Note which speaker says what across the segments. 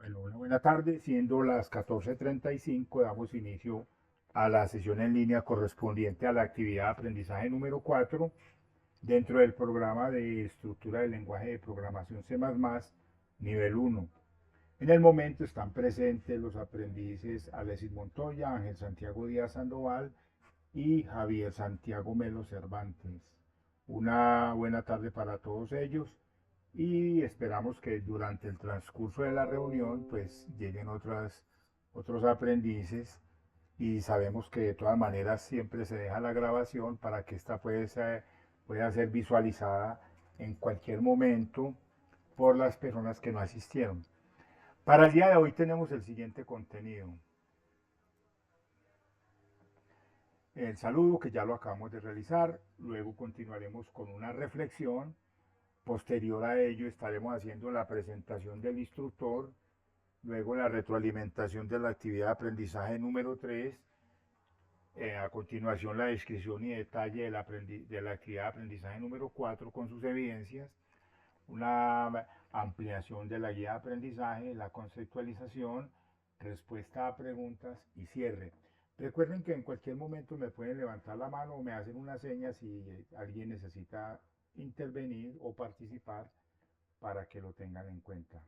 Speaker 1: Bueno, una buena tarde, siendo las 14:35, damos inicio a la sesión en línea correspondiente a la actividad de aprendizaje número 4 dentro del programa de estructura del lenguaje de programación C++ nivel 1. En el momento están presentes los aprendices Alexis Montoya, Ángel Santiago Díaz Sandoval y Javier Santiago Melo Cervantes. Una buena tarde para todos ellos y esperamos que durante el transcurso de la reunión pues lleguen otros aprendices y sabemos que de todas maneras siempre se deja la grabación para que esta pueda ser visualizada en cualquier momento por las personas que no asistieron. Para el día de hoy tenemos el siguiente contenido. El saludo que ya lo acabamos de realizar, luego continuaremos con una reflexión. Posterior a ello estaremos haciendo la presentación del instructor, luego la retroalimentación de la actividad de aprendizaje número 3, a continuación la descripción y detalle de la actividad de aprendizaje número 4 con sus evidencias, una ampliación de la guía de aprendizaje, la conceptualización, respuesta a preguntas y cierre. Recuerden que en cualquier momento me pueden levantar la mano o me hacen una seña si alguien necesita intervenir o participar para que lo tengan en cuenta.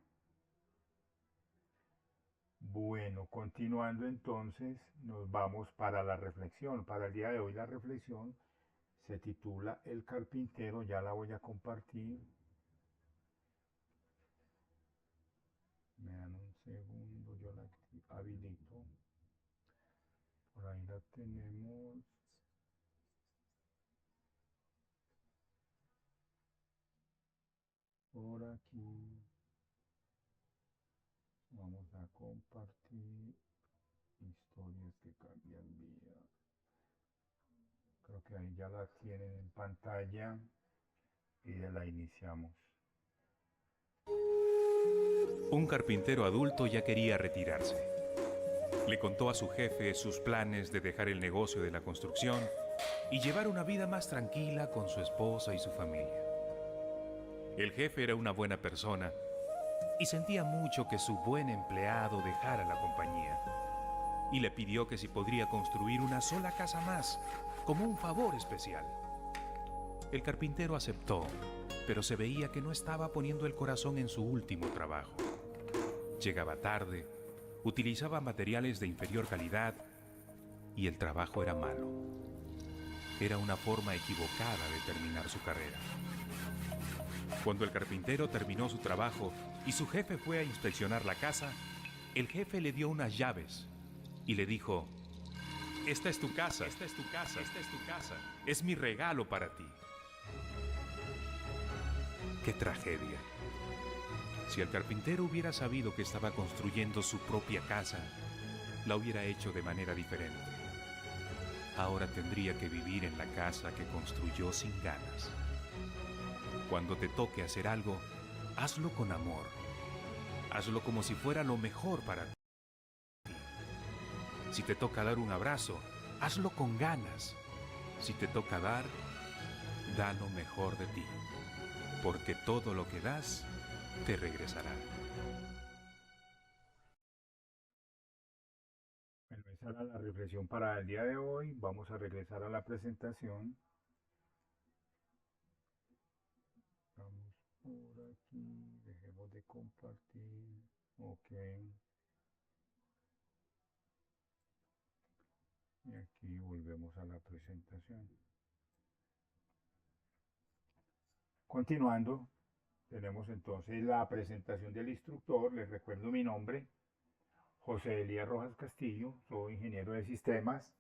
Speaker 1: Bueno, continuando entonces, nos vamos para la reflexión. Para el día de hoy la reflexión se titula El carpintero, ya la voy a compartir. Me dan un segundo, yo la habilito. Por ahí la tenemos. Por aquí. Vamos a compartir historias que cambian vida. Creo que ahí ya la tienen en pantalla y ya la iniciamos.
Speaker 2: Un carpintero adulto ya quería retirarse. Le contó a su jefe sus planes de dejar el negocio de la construcción y llevar una vida más tranquila con su esposa y su familia. El jefe era una buena persona y sentía mucho que su buen empleado dejara la compañía. Y le pidió que si podría construir una sola casa más, como un favor especial. El carpintero aceptó, pero se veía que no estaba poniendo el corazón en su último trabajo. Llegaba tarde, utilizaba materiales de inferior calidad y el trabajo era malo. Era una forma equivocada de terminar su carrera. Cuando el carpintero terminó su trabajo y su jefe fue a inspeccionar la casa, el jefe le dio unas llaves y le dijo: "Esta es tu casa, esta es tu casa, esta es tu casa. Es mi regalo para ti". ¡Qué tragedia! Si el carpintero hubiera sabido que estaba construyendo su propia casa, la hubiera hecho de manera diferente. Ahora tendría que vivir en la casa que construyó sin ganas. Cuando te toque hacer algo, hazlo con amor. Hazlo como si fuera lo mejor para ti. Si te toca dar un abrazo, hazlo con ganas. Si te toca dar, da lo mejor de ti, porque todo lo que das te regresará.
Speaker 1: Bueno, esa era la reflexión para el día de hoy. Vamos a regresar a la presentación. Vamos por aquí, dejemos de compartir. Ok. Y aquí volvemos a la presentación. Continuando, tenemos entonces la presentación del instructor. Les recuerdo mi nombre, José Elías Rojas Castillo. Soy ingeniero de sistemas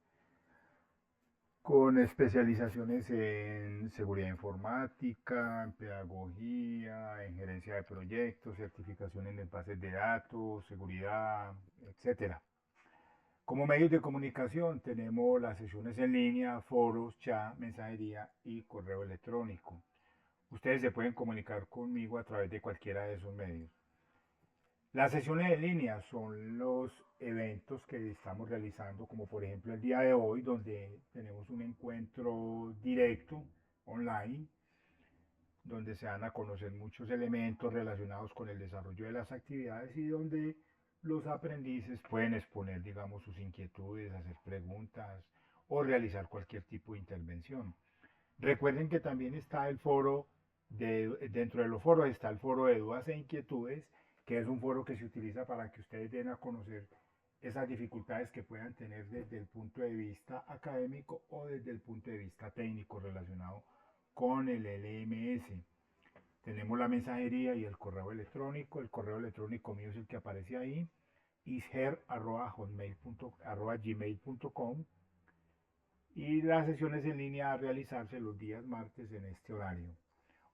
Speaker 1: con especializaciones en seguridad informática, en pedagogía, en gerencia de proyectos, certificación en bases de datos, seguridad, etcétera. Como medios de comunicación tenemos las sesiones en línea, foros, chat, mensajería y correo electrónico. Ustedes se pueden comunicar conmigo a través de cualquiera de esos medios. Las sesiones en línea son los eventos que estamos realizando, como por ejemplo el día de hoy, donde tenemos un encuentro directo online donde se dan a conocer muchos elementos relacionados con el desarrollo de las actividades y donde los aprendices pueden exponer, digamos, sus inquietudes, hacer preguntas o realizar cualquier tipo de intervención. Recuerden que también está el foro, dentro de los foros está el foro de dudas e inquietudes, que es un foro que se utiliza para que ustedes den a conocer esas dificultades que puedan tener desde el punto de vista académico o desde el punto de vista técnico relacionado con el LMS. Tenemos la mensajería y el correo electrónico. El correo electrónico mío es el que aparece ahí, isher@gmail.com, y las sesiones en línea a realizarse los días martes en este horario.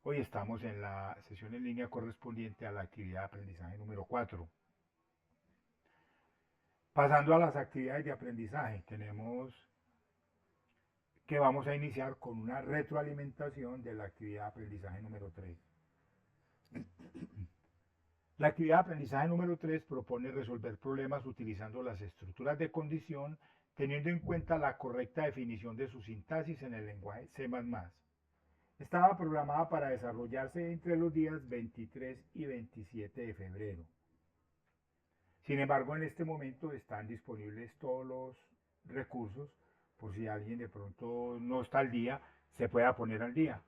Speaker 1: Hoy estamos en la sesión en línea correspondiente a la actividad de aprendizaje número 4. Pasando a las actividades de aprendizaje, tenemos que vamos a iniciar con una retroalimentación de la actividad de aprendizaje número 3. La actividad de aprendizaje número 3 propone resolver problemas utilizando las estructuras de condición, teniendo en cuenta la correcta definición de su sintaxis en el lenguaje C++. Estaba programada para desarrollarse entre los días 23 y 27 de febrero. Sin embargo, en este momento están disponibles todos los recursos, por si alguien de pronto no está al día, se pueda poner al día.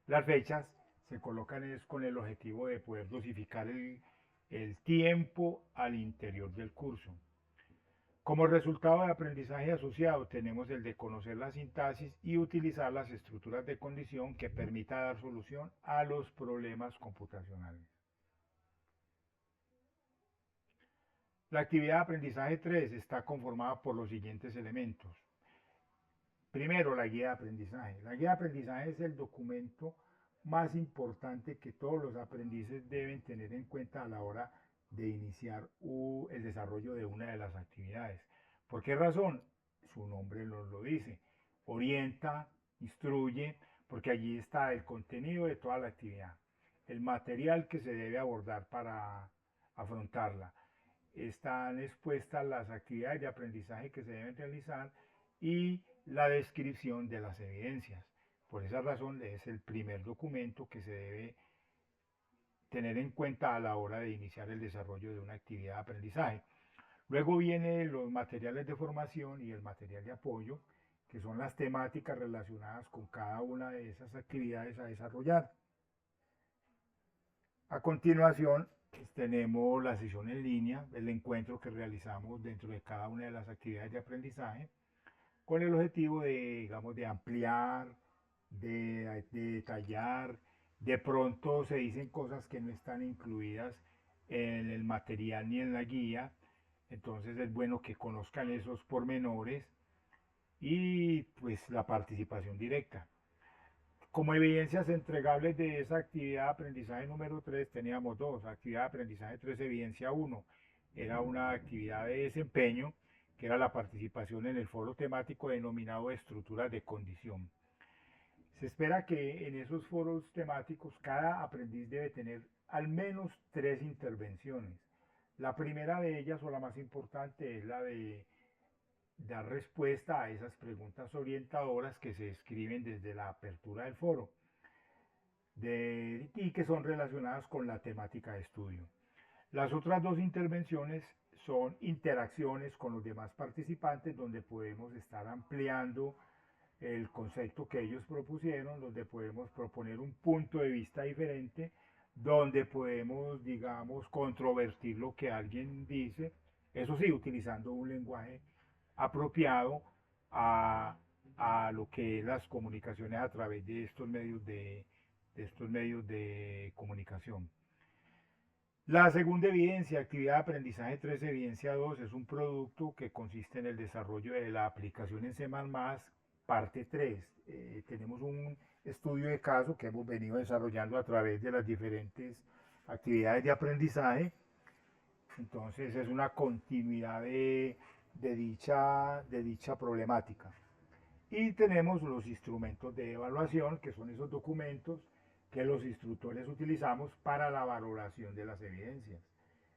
Speaker 1: Las fechas se colocan con el objetivo de poder dosificar el tiempo al interior del curso. Como resultado de aprendizaje asociado tenemos el de conocer la sintaxis y utilizar las estructuras de condición que permita dar solución a los problemas computacionales. La actividad de aprendizaje 3 está conformada por los siguientes elementos. Primero, la guía de aprendizaje. La guía de aprendizaje es el documento más importante que todos los aprendices deben tener en cuenta a la hora de iniciar el desarrollo de una de las actividades. ¿Por qué razón? Su nombre nos lo dice. Orienta, instruye, porque allí está el contenido de toda la actividad, el material que se debe abordar para afrontarla. Están expuestas las actividades de aprendizaje que se deben realizar y la descripción de las evidencias. Por esa razón es el primer documento que se debe tener en cuenta a la hora de iniciar el desarrollo de una actividad de aprendizaje. Luego vienen los materiales de formación y el material de apoyo, que son las temáticas relacionadas con cada una de esas actividades a desarrollar. A continuación, tenemos la sesión en línea, el encuentro que realizamos dentro de cada una de las actividades de aprendizaje, con el objetivo de, digamos, de ampliar, de detallar. De pronto se dicen cosas que no están incluidas en el material ni en la guía, entonces es bueno que conozcan esos pormenores y pues la participación directa. Como evidencias entregables de esa actividad de aprendizaje número 3 teníamos dos. Actividad de aprendizaje 3, evidencia 1, era una actividad de desempeño, que era la participación en el foro temático denominado estructuras de condición. Se espera que en esos foros temáticos cada aprendiz debe tener al menos 3 intervenciones. La primera de ellas, o la más importante, es la de dar respuesta a esas preguntas orientadoras que se escriben desde la apertura del foro y que son relacionadas con la temática de estudio. Las otras dos intervenciones son interacciones con los demás participantes, donde podemos estar ampliando el concepto que ellos propusieron, donde podemos proponer un punto de vista diferente, donde podemos, digamos, controvertir lo que alguien dice, eso sí, utilizando un lenguaje apropiado a lo que es las comunicaciones a través de estos medios de comunicación. La segunda evidencia, actividad de aprendizaje 3, evidencia 2, es un producto que consiste en el desarrollo de la aplicación en C++, parte 3. Tenemos un estudio de caso que hemos venido desarrollando a través de las diferentes actividades de aprendizaje. Entonces es una continuidad de dicha problemática. Y tenemos los instrumentos de evaluación, que son esos documentos que los instructores utilizamos para la valoración de las evidencias.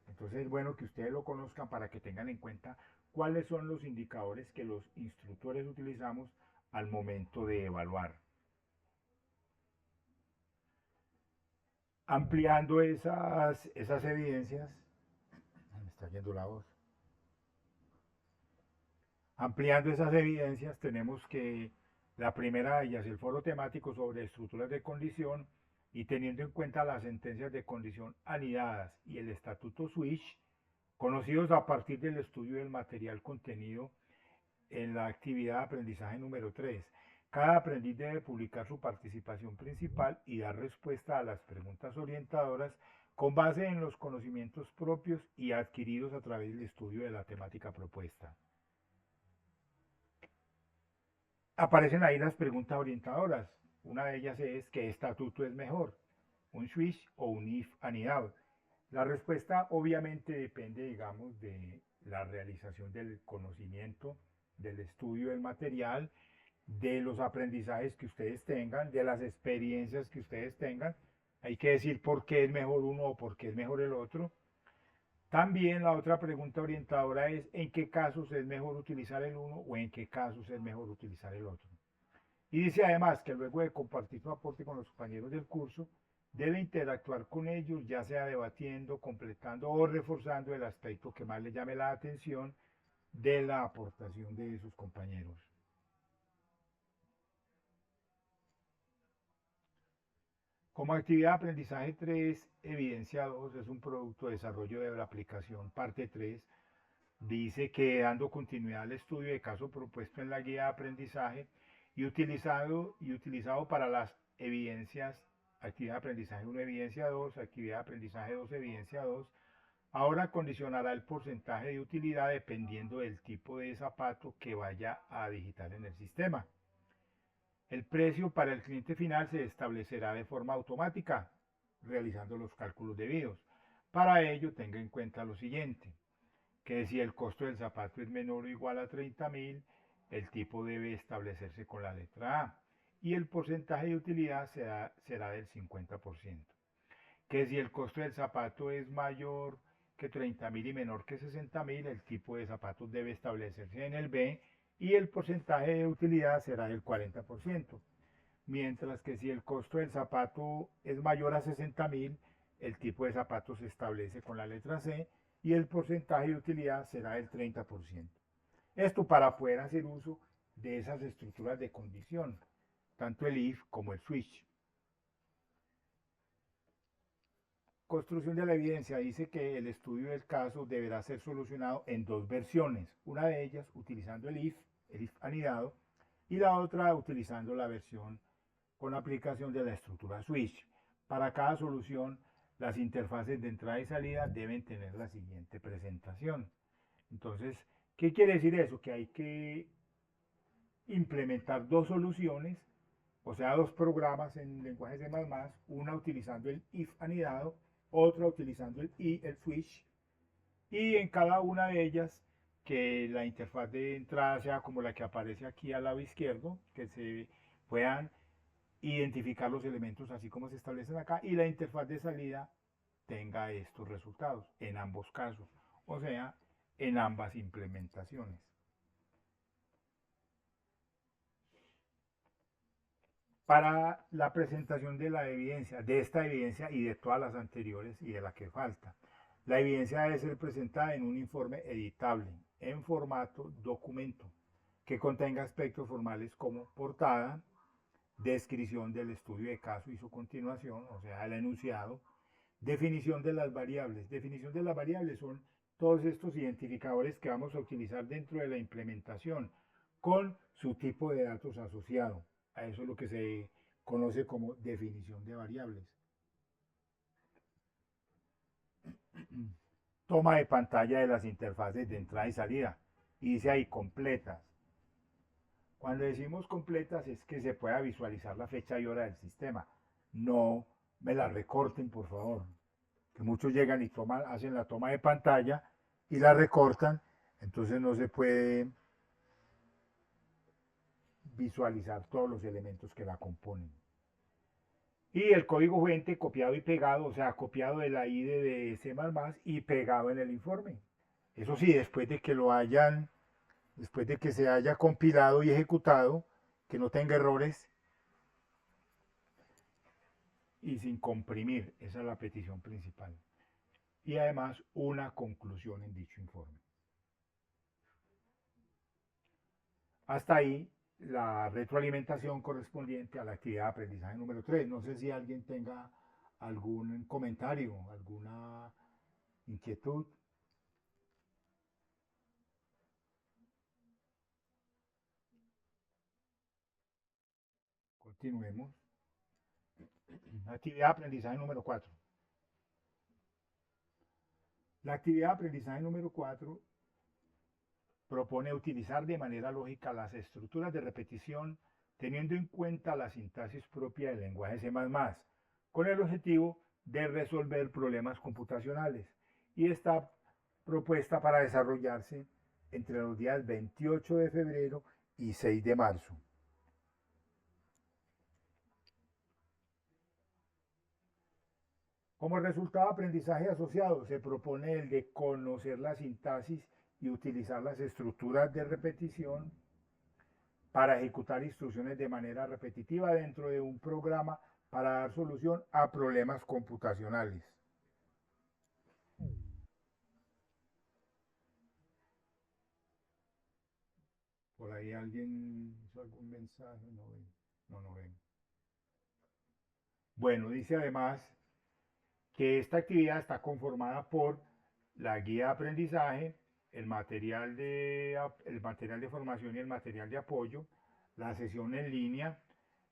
Speaker 1: Entonces es bueno que ustedes lo conozcan para que tengan en cuenta cuáles son los indicadores que los instructores utilizamos al momento de evaluar. Ampliando esas evidencias, me está yendo la voz. Ampliando esas evidencias, tenemos que la primera de ellas, el foro temático sobre estructuras de condición, y teniendo en cuenta las sentencias de condición anidadas y el estatuto Switch, conocidos a partir del estudio del material contenido en la actividad de aprendizaje número 3. Cada aprendiz debe publicar su participación principal y dar respuesta a las preguntas orientadoras con base en los conocimientos propios y adquiridos a través del estudio de la temática propuesta. Aparecen ahí las preguntas orientadoras. Una de ellas es: ¿qué estatuto es mejor? ¿Un switch o un if anidado? La respuesta obviamente depende, digamos, de la realización del conocimiento, del estudio del material, de los aprendizajes que ustedes tengan, de las experiencias que ustedes tengan. Hay que decir por qué es mejor uno o por qué es mejor el otro. También la otra pregunta orientadora es: ¿en qué casos es mejor utilizar el uno o en qué casos es mejor utilizar el otro? Y dice además que luego de compartir su aporte con los compañeros del curso, debe interactuar con ellos, ya sea debatiendo, completando o reforzando el aspecto que más le llame la atención de la aportación de sus compañeros. Como actividad de aprendizaje 3, evidencia 2 es un producto de desarrollo de la aplicación parte 3. Dice que dando continuidad al estudio de caso propuesto en la guía de aprendizaje y utilizado para las evidencias, actividad de aprendizaje 1, evidencia 2, actividad de aprendizaje 2, evidencia 2, ahora condicionará el porcentaje de utilidad dependiendo del tipo de zapato que vaya a digitar en el sistema. El precio para el cliente final se establecerá de forma automática, realizando los cálculos debidos. Para ello, tenga en cuenta lo siguiente: que si el costo del zapato es menor o igual a 30.000, el tipo debe establecerse con la letra A y el porcentaje de utilidad será del 50%. Que si el costo del zapato es mayor que 30.000 y menor que 60.000, el tipo de zapatos debe establecerse en el B y el porcentaje de utilidad será del 40%. Mientras que si el costo del zapato es mayor a 60.000, el tipo de zapato se establece con la letra C y el porcentaje de utilidad será del 30%. Esto para poder hacer uso de esas estructuras de condición, tanto el if como el switch. Construcción de la evidencia dice que el estudio del caso deberá ser solucionado en dos versiones, una de ellas utilizando el if anidado, y la otra utilizando la versión con aplicación de la estructura switch. Para cada solución, las interfaces de entrada y salida deben tener la siguiente presentación. Entonces, ¿qué quiere decir eso? Que hay que implementar dos soluciones, o sea, dos programas en lenguaje C++, una utilizando el if anidado, otra utilizando el switch, y en cada una de ellas que la interfaz de entrada sea como la que aparece aquí al lado izquierdo, que se puedan identificar los elementos así como se establecen acá, y la interfaz de salida tenga estos resultados en ambos casos, o sea, en ambas implementaciones. Para la presentación de la evidencia, de esta evidencia y de todas las anteriores y de la que falta, la evidencia debe ser presentada en un informe editable, en formato documento, que contenga aspectos formales como portada, descripción del estudio de caso y su continuación, o sea, el enunciado, definición de las variables. Definición de las variables son todos estos identificadores que vamos a utilizar dentro de la implementación con su tipo de datos asociado. A eso es lo que se conoce como definición de variables. Toma de pantalla de las interfaces de entrada y salida. Y dice ahí completas. Cuando decimos completas es que se pueda visualizar la fecha y hora del sistema. No me la recorten, por favor. Que muchos llegan y hacen la toma de pantalla y la recortan, entonces no se puede visualizar todos los elementos que la componen. Y el código fuente copiado y pegado, o sea, copiado de la IDE de C++ y pegado en el informe. Eso sí, después de que se haya compilado y ejecutado, que no tenga errores, y sin comprimir. Esa es la petición principal. Y además una conclusión en dicho informe. Hasta ahí la retroalimentación correspondiente a la actividad de aprendizaje número 3. No sé si alguien tenga algún comentario, alguna inquietud. Continuemos. Actividad de aprendizaje número 4. La actividad de aprendizaje número 4 propone utilizar de manera lógica las estructuras de repetición teniendo en cuenta la sintaxis propia del lenguaje C++, con el objetivo de resolver problemas computacionales. Y está propuesta para desarrollarse entre los días 28 de febrero y 6 de marzo. Como resultado de aprendizaje asociado, se propone el de conocer la sintaxis y utilizar las estructuras de repetición para ejecutar instrucciones de manera repetitiva dentro de un programa para dar solución a problemas computacionales. Por ahí alguien hizo algún mensaje, no ven. No ven. Bueno, dice además que esta actividad está conformada por la guía de aprendizaje, el material de formación y el material de apoyo, la sesión en línea,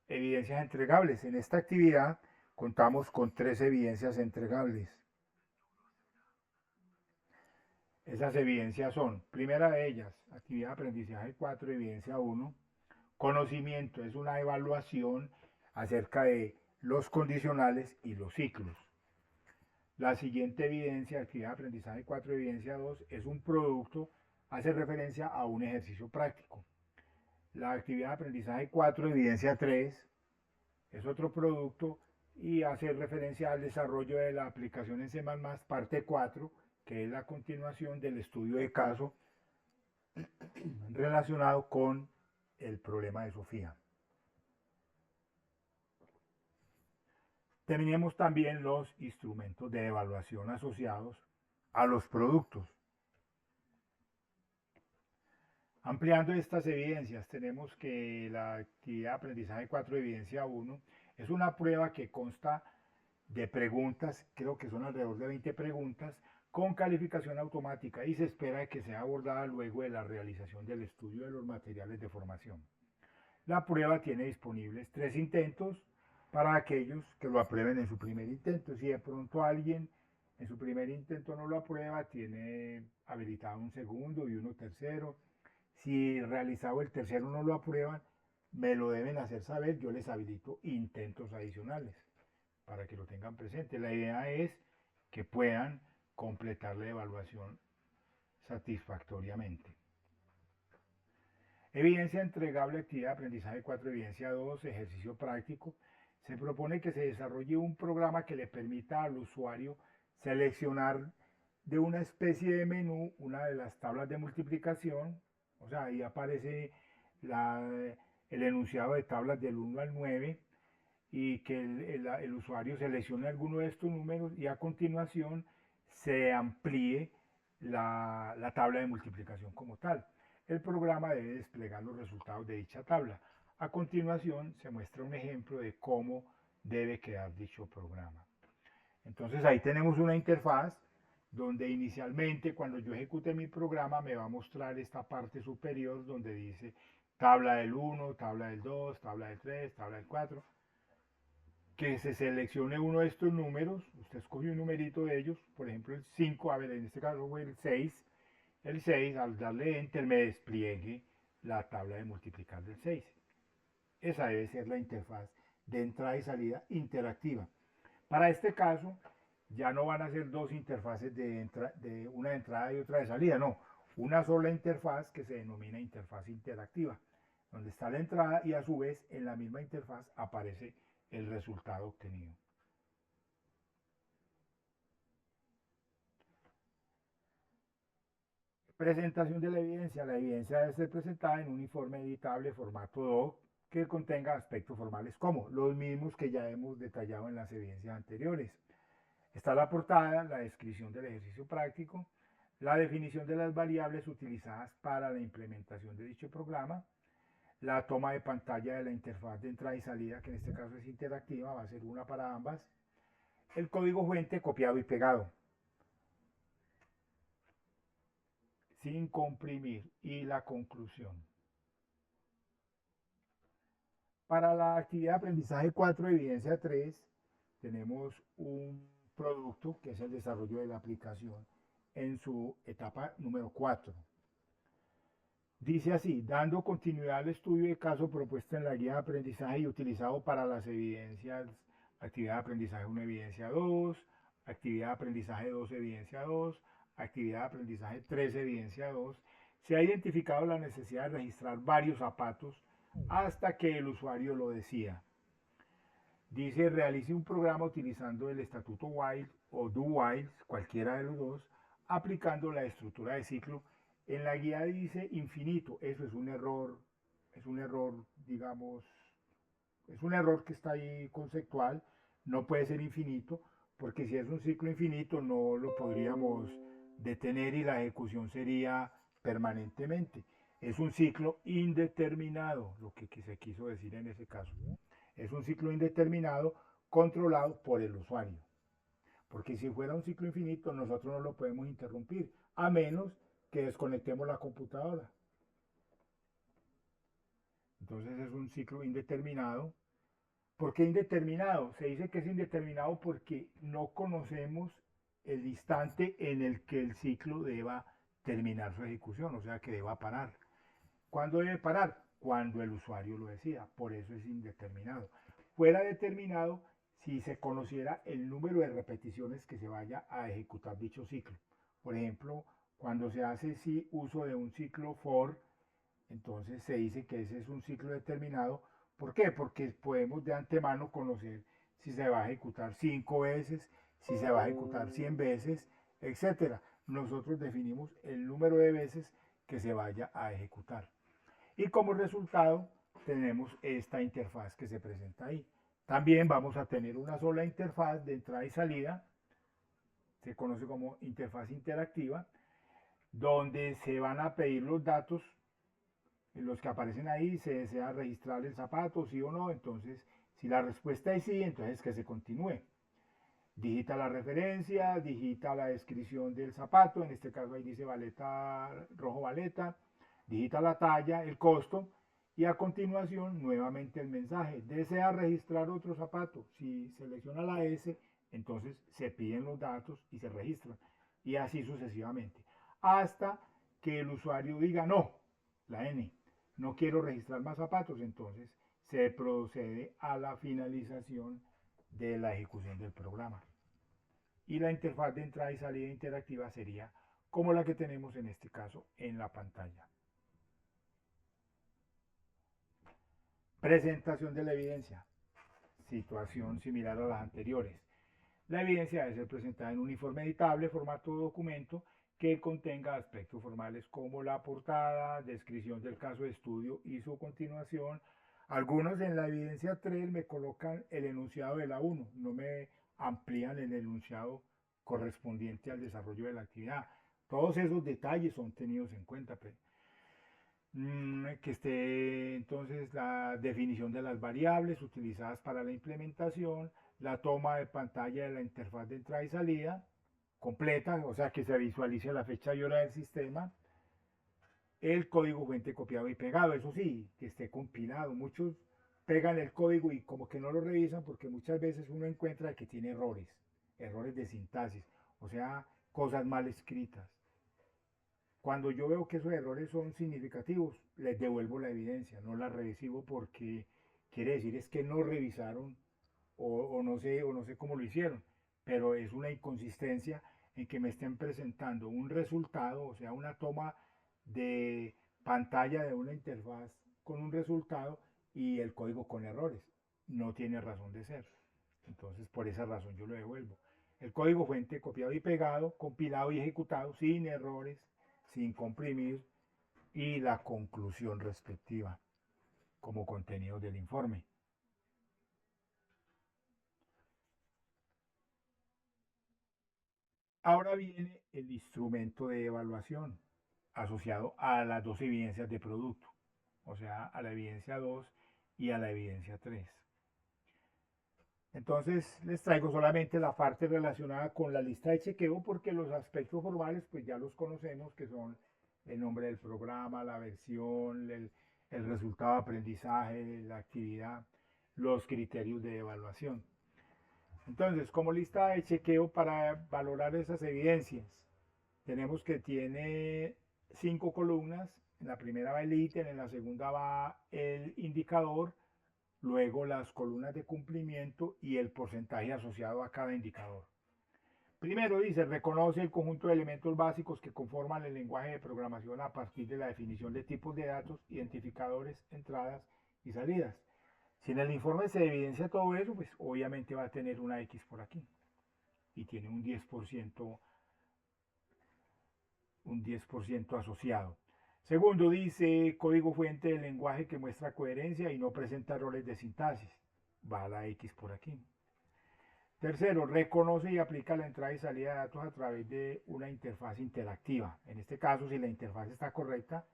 Speaker 1: evidencias entregables. En esta actividad contamos con 3 evidencias entregables. Esas evidencias son, primera de ellas, actividad de aprendizaje 4, evidencia 1, conocimiento, es una evaluación acerca de los condicionales y los ciclos. La siguiente evidencia, actividad de aprendizaje 4, evidencia 2, es un producto, hace referencia a un ejercicio práctico. La actividad de aprendizaje 4, evidencia 3, es otro producto y hace referencia al desarrollo de la aplicación en C++, parte 4, que es la continuación del estudio de caso relacionado con el problema de Sofía. Tenemos también los instrumentos de evaluación asociados a los productos. Ampliando estas evidencias, tenemos que la actividad de aprendizaje 4, evidencia 1, es una prueba que consta de preguntas, creo que son alrededor de 20 preguntas, con calificación automática y se espera que sea abordada luego de la realización del estudio de los materiales de formación. La prueba tiene disponibles 3 intentos para aquellos que lo aprueben en su primer intento. Si de pronto alguien en su primer intento no lo aprueba, tiene habilitado un segundo y uno tercero. Si realizado el tercero no lo aprueban, me lo deben hacer saber, yo les habilito intentos adicionales para que lo tengan presente. La idea es que puedan completar la evaluación satisfactoriamente. Evidencia entregable, actividad de aprendizaje 4, evidencia 2, ejercicio práctico. Se propone que se desarrolle un programa que le permita al usuario seleccionar de una especie de menú una de las tablas de multiplicación, o sea, ahí aparece el enunciado de tablas del 1 al 9 y que el usuario seleccione alguno de estos números y a continuación se amplíe la tabla de multiplicación como tal. El programa debe desplegar los resultados de dicha tabla. A continuación se muestra un ejemplo de cómo debe quedar dicho programa. Entonces ahí tenemos una interfaz donde inicialmente cuando yo ejecute mi programa me va a mostrar esta parte superior donde dice tabla del 1, tabla del 2, tabla del 3, tabla del 4. Que se seleccione uno de estos números, usted escoge un numerito de ellos, por ejemplo el 5, a ver, en este caso fue el 6, al darle enter me despliegue la tabla de multiplicar del 6. Esa debe ser la interfaz de entrada y salida interactiva. Para este caso, ya no van a ser dos interfaces de una de entrada y otra de salida, no, una sola interfaz que se denomina interfaz interactiva, donde está la entrada y a su vez en la misma interfaz aparece el resultado obtenido. Presentación de la evidencia. La evidencia debe ser presentada en un informe editable formato doc que contenga aspectos formales como los mismos que ya hemos detallado en las evidencias anteriores. Está la portada, la descripción del ejercicio práctico, la definición de las variables utilizadas para la implementación de dicho programa, la toma de pantalla de la interfaz de entrada y salida, que en este caso es interactiva, va a ser una para ambas, el código fuente copiado y pegado, sin comprimir, y la conclusión. Para la actividad de aprendizaje 4, evidencia 3, tenemos un producto que es el desarrollo de la aplicación en su etapa número 4. Dice así: dando continuidad al estudio de caso propuesto en la guía de aprendizaje y utilizado para las evidencias, actividad de aprendizaje 1, evidencia 2, actividad de aprendizaje 2, evidencia 2, actividad de aprendizaje 3, evidencia 2, se ha identificado la necesidad de registrar varios zapatos hasta que el usuario lo decida. Dice: realice un programa utilizando el estatuto while o do while, cualquiera de los dos, aplicando la estructura de ciclo. En la guía dice infinito, eso es un error, digamos, es un error que está ahí conceptual, no puede ser infinito, porque si es un ciclo infinito no lo podríamos detener y la ejecución sería permanentemente. Es un ciclo indeterminado, lo que se quiso decir en ese caso. Es un ciclo indeterminado controlado por el usuario. Porque si fuera un ciclo infinito, nosotros no lo podemos interrumpir, a menos que desconectemos la computadora. Entonces es un ciclo indeterminado. ¿Por qué indeterminado? Se dice que es indeterminado porque no conocemos el instante en el que el ciclo deba terminar su ejecución, o sea que deba parar. ¿Cuándo debe parar? Cuando el usuario lo decida, por eso es indeterminado. Fuera determinado si se conociera el número de repeticiones que se vaya a ejecutar dicho ciclo. Por ejemplo, cuando se hace uso de un ciclo for, entonces se dice que ese es un ciclo determinado. ¿Por qué? Porque podemos de antemano conocer si se va a ejecutar 5 veces, si se va a ejecutar 100 veces, etc. Nosotros definimos el número de veces que se vaya a ejecutar. Y como resultado tenemos esta interfaz que se presenta ahí. También vamos a tener una sola interfaz de entrada y salida, se conoce como interfaz interactiva, donde se van a pedir los datos, los que aparecen ahí. Se desea registrar el zapato, sí o no. Entonces, si la respuesta es sí, entonces que se continúe. Digita la referencia, digita la descripción del zapato, en este caso ahí dice baleta, rojo baleta, digita la talla, el costo, y a continuación nuevamente el mensaje: desea registrar otro zapato. Si selecciona la S, entonces se piden los datos y se registran, y así sucesivamente, hasta que el usuario diga no, la N, no quiero registrar más zapatos. Entonces se procede a la finalización de la ejecución del programa. Y la interfaz de entrada y salida interactiva sería como la que tenemos en este caso en la pantalla. Presentación de la evidencia. Situación similar a las anteriores. La evidencia debe ser presentada en un informe editable, formato documento, que contenga aspectos formales como la portada, descripción del caso de estudio y su continuación. Algunos en la evidencia 3 me colocan el enunciado de la 1, no me amplían el enunciado correspondiente al desarrollo de la actividad. Todos esos detalles son tenidos en cuenta. Que esté entonces la definición de las variables utilizadas para la implementación, la toma de pantalla de la interfaz de entrada y salida completa, o sea que se visualice la fecha y hora del sistema, el código fuente copiado y pegado, eso sí, que esté compilado. Muchos pegan el código y como que no lo revisan, porque muchas veces uno encuentra que tiene errores de sintaxis, o sea, cosas mal escritas. Cuando yo veo que esos errores son significativos, les devuelvo la evidencia, no la recibo, porque quiere decir es que no revisaron o no sé cómo lo hicieron, pero es una inconsistencia en que me estén presentando un resultado, o sea, una toma de pantalla de una interfaz con un resultado y el código con errores. No tiene razón de ser. Entonces, por esa razón yo lo devuelvo. El código fuente copiado y pegado, compilado y ejecutado sin errores, sin comprimir, y la conclusión respectiva. como contenido del informe. Ahora viene el instrumento de evaluación asociado a las dos evidencias de producto, o sea, a la evidencia 2 y a la evidencia 3. Entonces les traigo solamente la parte relacionada con la lista de chequeo porque los aspectos formales pues ya los conocemos, que son el nombre del programa, la versión, el resultado de aprendizaje, la actividad, los criterios de evaluación. Entonces, como lista de chequeo para valorar esas evidencias, tenemos que tiene 5 columnas. En la primera va el ítem, en la segunda va el indicador, luego las columnas de cumplimiento y el porcentaje asociado a cada indicador. Primero dice, reconoce el conjunto de elementos básicos que conforman el lenguaje de programación a partir de la definición de tipos de datos, identificadores, entradas y salidas. Si en el informe se evidencia todo eso, pues obviamente va a tener una X por aquí. Y tiene un 10% asociado. Segundo, dice código fuente del lenguaje que muestra coherencia y no presenta errores de sintaxis. Va la X por aquí. Tercero, reconoce y aplica la entrada y salida de datos a través de una interfaz interactiva. En este caso, si la interfaz está correcta.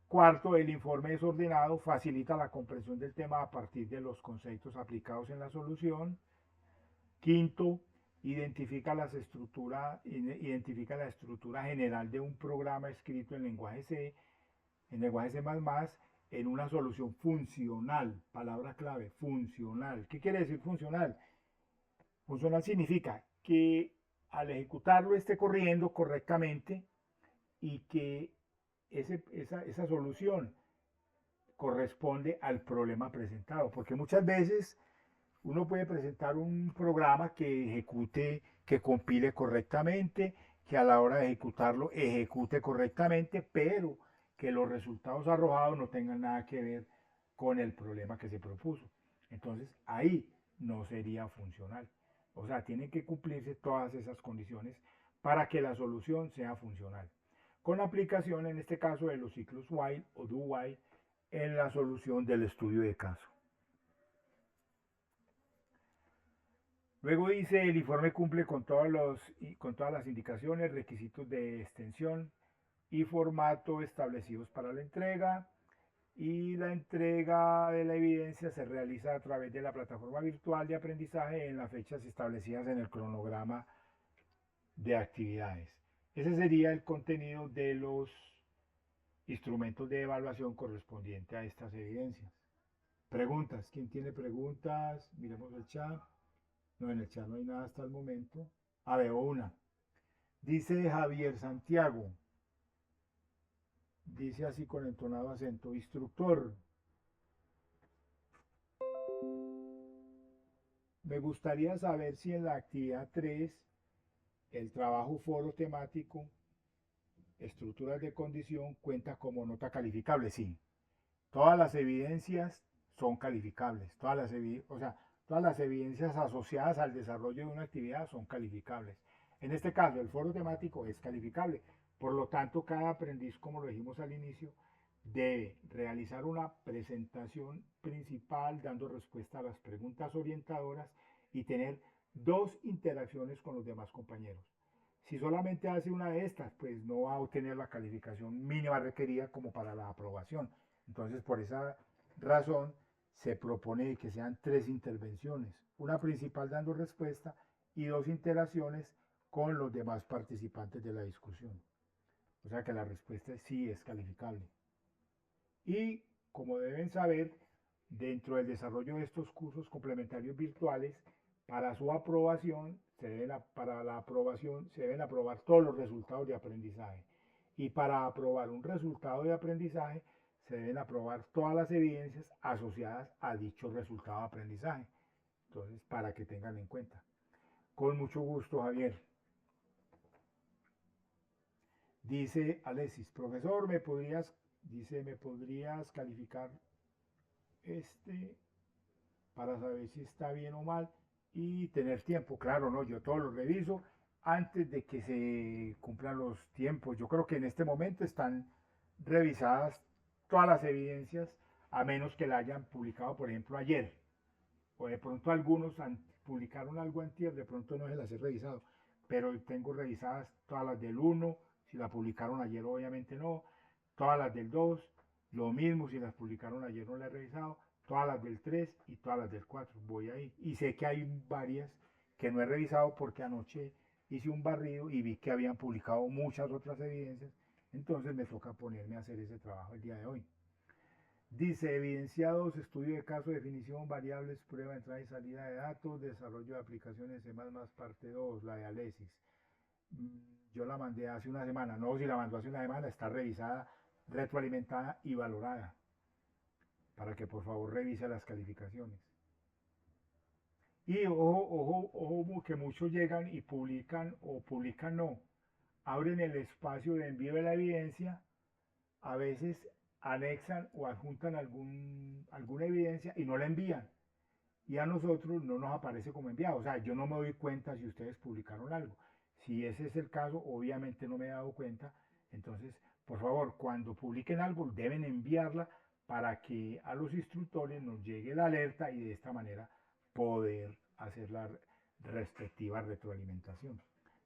Speaker 1: Cuarto, el informe desordenado facilita la comprensión del tema a partir de los conceptos aplicados en la solución. Quinto, identifica la estructura general de un programa escrito en lenguaje C, en una solución funcional. Palabra clave, funcional. ¿Qué quiere decir funcional? Funcional significa que al ejecutarlo esté corriendo correctamente y que esa solución corresponde al problema presentado, porque muchas veces uno puede presentar un programa que ejecute, que compile correctamente, que a la hora de ejecutarlo ejecute correctamente, pero que los resultados arrojados no tengan nada que ver con el problema que se propuso. Entonces ahí no sería funcional. O sea, tienen que cumplirse todas esas condiciones para que la solución sea funcional, con aplicación en este caso de los ciclos while o do while en la solución del estudio de caso. Luego dice, el informe cumple con todas las indicaciones, requisitos de extensión y formato establecidos para la entrega, y la entrega de la evidencia se realiza a través de la plataforma virtual de aprendizaje en las fechas establecidas en el cronograma de actividades. Ese sería el contenido de los instrumentos de evaluación correspondiente a estas evidencias. Preguntas. ¿Quién tiene preguntas? Miremos el chat. No, en el chat no hay nada hasta el momento. Ah, veo una. Dice Javier Santiago. Dice así con entonado acento. Instructor. Me gustaría saber si en la actividad 3, el trabajo foro temático, estructuras de condición, cuenta como nota calificable. Sí, todas las evidencias son calificables. Todas las evidencias asociadas al desarrollo de una actividad son calificables. En este caso, el foro temático es calificable. Por lo tanto, cada aprendiz, como lo dijimos al inicio, debe realizar una presentación principal dando respuesta a las preguntas orientadoras y tener 2 interacciones con los demás compañeros. Si solamente hace una de estas, pues no va a obtener la calificación mínima requerida como para la aprobación. Entonces, por esa razón, se propone que sean 3 intervenciones, una principal dando respuesta y 2 interacciones con los demás participantes de la discusión. O sea que la respuesta sí es calificable. Y, como deben saber, dentro del desarrollo de estos cursos complementarios virtuales, para su aprobación, para la aprobación se deben aprobar todos los resultados de aprendizaje. Y para aprobar un resultado de aprendizaje, se deben aprobar todas las evidencias asociadas a dicho resultado de aprendizaje. Entonces, para que tengan en cuenta. Con mucho gusto, Javier. Dice Alexis, profesor, ¿me podrías calificar para saber si está bien o mal y tener tiempo? Claro, no, yo todo lo reviso antes de que se cumplan los tiempos. Yo creo que en este momento están revisadas todas las evidencias a menos que la hayan publicado, por ejemplo, ayer, o de pronto algunos publicaron algo antier, de pronto no se las he revisado, pero tengo revisadas todas las del 1, si la publicaron ayer obviamente no, todas las del 2, lo mismo, si las publicaron ayer no las he revisado, todas las del 3 y todas las del 4, voy ahí. Y sé que hay varias que no he revisado porque anoche hice un barrido y vi que habían publicado muchas otras evidencias, entonces me toca ponerme a hacer ese trabajo el día de hoy. Dice, evidenciados, estudio de caso, definición, variables, prueba, entrada y salida de datos, desarrollo de aplicaciones C++ parte 2, la de Alesis. Yo la mandé hace una semana, no, si la mandó hace una semana, está revisada, retroalimentada y valorada, para que por favor revise las calificaciones. Y ojo, que muchos llegan y publican, o publican no, abren el espacio de envío de la evidencia, a veces anexan o adjuntan alguna evidencia y no la envían. Y a nosotros no nos aparece como enviado. O sea, yo no me doy cuenta si ustedes publicaron algo. Si ese es el caso, obviamente no me he dado cuenta. Entonces, por favor, cuando publiquen algo, deben enviarla para que a los instructores nos llegue la alerta y de esta manera poder hacer la respectiva retroalimentación.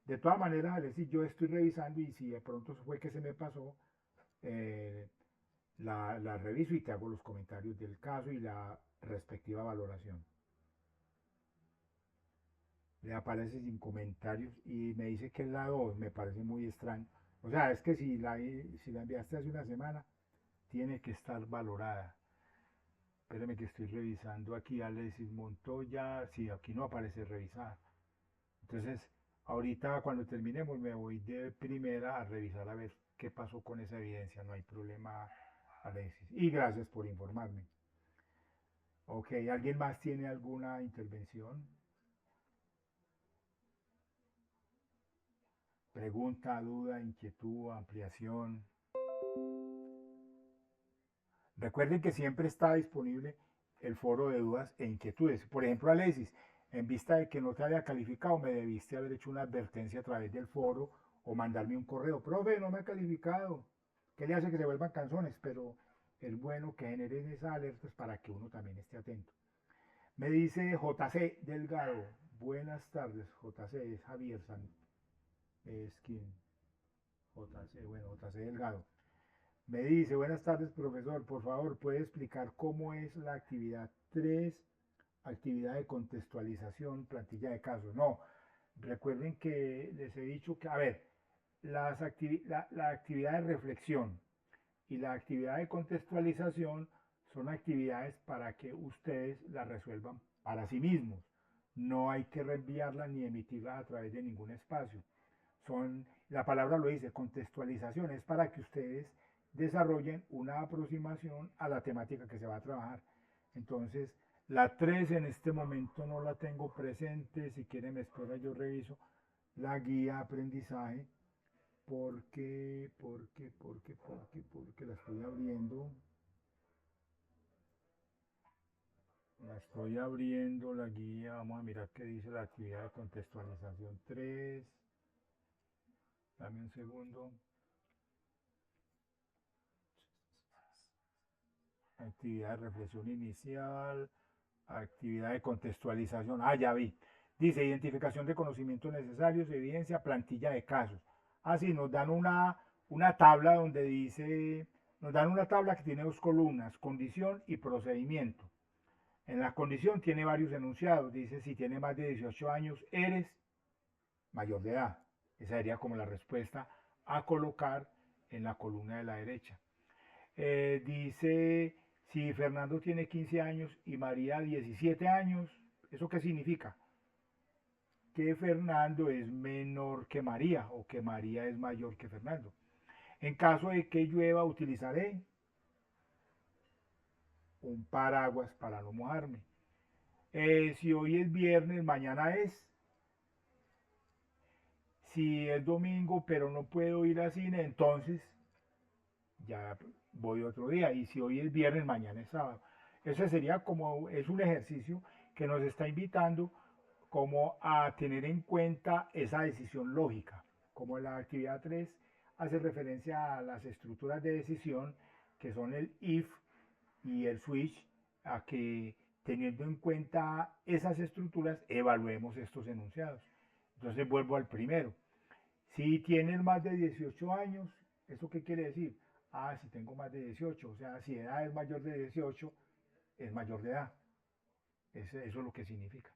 Speaker 1: De todas maneras, Alexis, yo estoy revisando y si de pronto fue que se me pasó, la reviso y te hago los comentarios del caso y la respectiva valoración. Le aparece sin comentarios y me dice que es la 2, me parece muy extraño. O sea, es que si la enviaste hace una semana, tiene que estar valorada. Espérame que estoy revisando aquí, Alexis Montoya, sí, aquí no aparece revisada. Entonces, ahorita cuando terminemos me voy de primera a revisar a ver qué pasó con esa evidencia, no hay problema, Alexis. Y gracias por informarme. Ok, ¿alguien más tiene alguna intervención? Pregunta, duda, inquietud, ampliación. Recuerden que siempre está disponible el foro de dudas e inquietudes. Por ejemplo, Alexis, en vista de que no te haya calificado, me debiste haber hecho una advertencia a través del foro o mandarme un correo. Profe, no me ha calificado. ¿Qué le hace que se vuelvan canzones? Pero es bueno que generen esas alertas para que uno también esté atento. Me dice JC Delgado. Buenas tardes, JC, es Javier San. Es quien. JC, bueno, JC Delgado. Me dice, buenas tardes, profesor, por favor, ¿puede explicar cómo es la actividad 3, actividad de contextualización, plantilla de casos? No, recuerden que les he dicho que, a ver, la actividad de reflexión y la actividad de contextualización son actividades para que ustedes las resuelvan para sí mismos. No hay que reenviarlas ni emitirlas a través de ningún espacio. La palabra lo dice, contextualización, es para que ustedes desarrollen una aproximación a la temática que se va a trabajar. Entonces, la 3 en este momento no la tengo presente, si quieren me espera, yo reviso la guía aprendizaje, porque la estoy abriendo. La estoy abriendo la guía, vamos a mirar qué dice la actividad de contextualización 3. Dame un segundo. Actividad de reflexión inicial, actividad de contextualización. Ah, ya vi. Dice identificación de conocimientos necesarios, evidencia, plantilla de casos. Así nos dan una tabla donde dice, nos dan una tabla que tiene dos columnas, condición y procedimiento. En la condición tiene varios enunciados. Dice si tiene más de 18 años, eres mayor de edad. Esa sería como la respuesta a colocar en la columna de la derecha. Dice si Fernando tiene 15 años y María 17 años, ¿eso qué significa? Que Fernando es menor que María o que María es mayor que Fernando. En caso de que llueva, utilizaré un paraguas para no mojarme. Si hoy es viernes, mañana es. Si es domingo, pero no puedo ir al cine, entonces ya voy otro día. Y si hoy es viernes, mañana es sábado. Ese sería como, es un ejercicio que nos está invitando como a tener en cuenta esa decisión lógica. Como la actividad 3 hace referencia a las estructuras de decisión que son el if y el switch a que, teniendo en cuenta esas estructuras, evaluemos estos enunciados. Entonces vuelvo al primero. Si tienes más de 18 años, ¿eso qué quiere decir? Ah, si tengo más de 18, o sea, si edad es mayor de 18, es mayor de edad. Eso es lo que significa.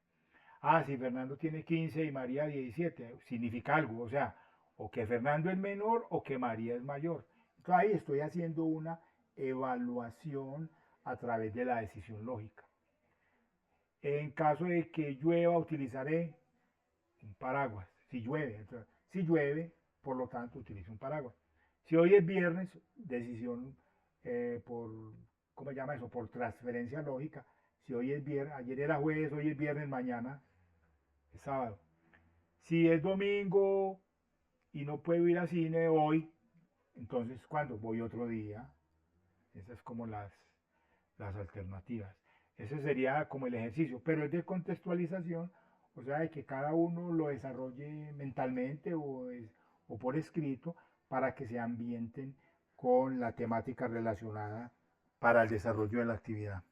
Speaker 1: Ah, si Fernando tiene 15 y María 17, significa algo, o sea, o que Fernando es menor o que María es mayor. Entonces ahí estoy haciendo una evaluación a través de la decisión lógica. En caso de que llueva, utilizaré un paraguas. Si llueve, entonces, si llueve, por lo tanto, utilizo un paraguas. Si hoy es viernes, decisión por, ¿cómo se llama eso? Por transferencia lógica. Si hoy es viernes, ayer era jueves, hoy es viernes, mañana es sábado. Si es domingo y no puedo ir al cine hoy, entonces, ¿cuándo? Voy otro día. Esas es como las alternativas. Ese sería como el ejercicio, pero es de contextualización, o sea, de que cada uno lo desarrolle mentalmente o por escrito para que se ambienten con la temática relacionada para el desarrollo de la actividad.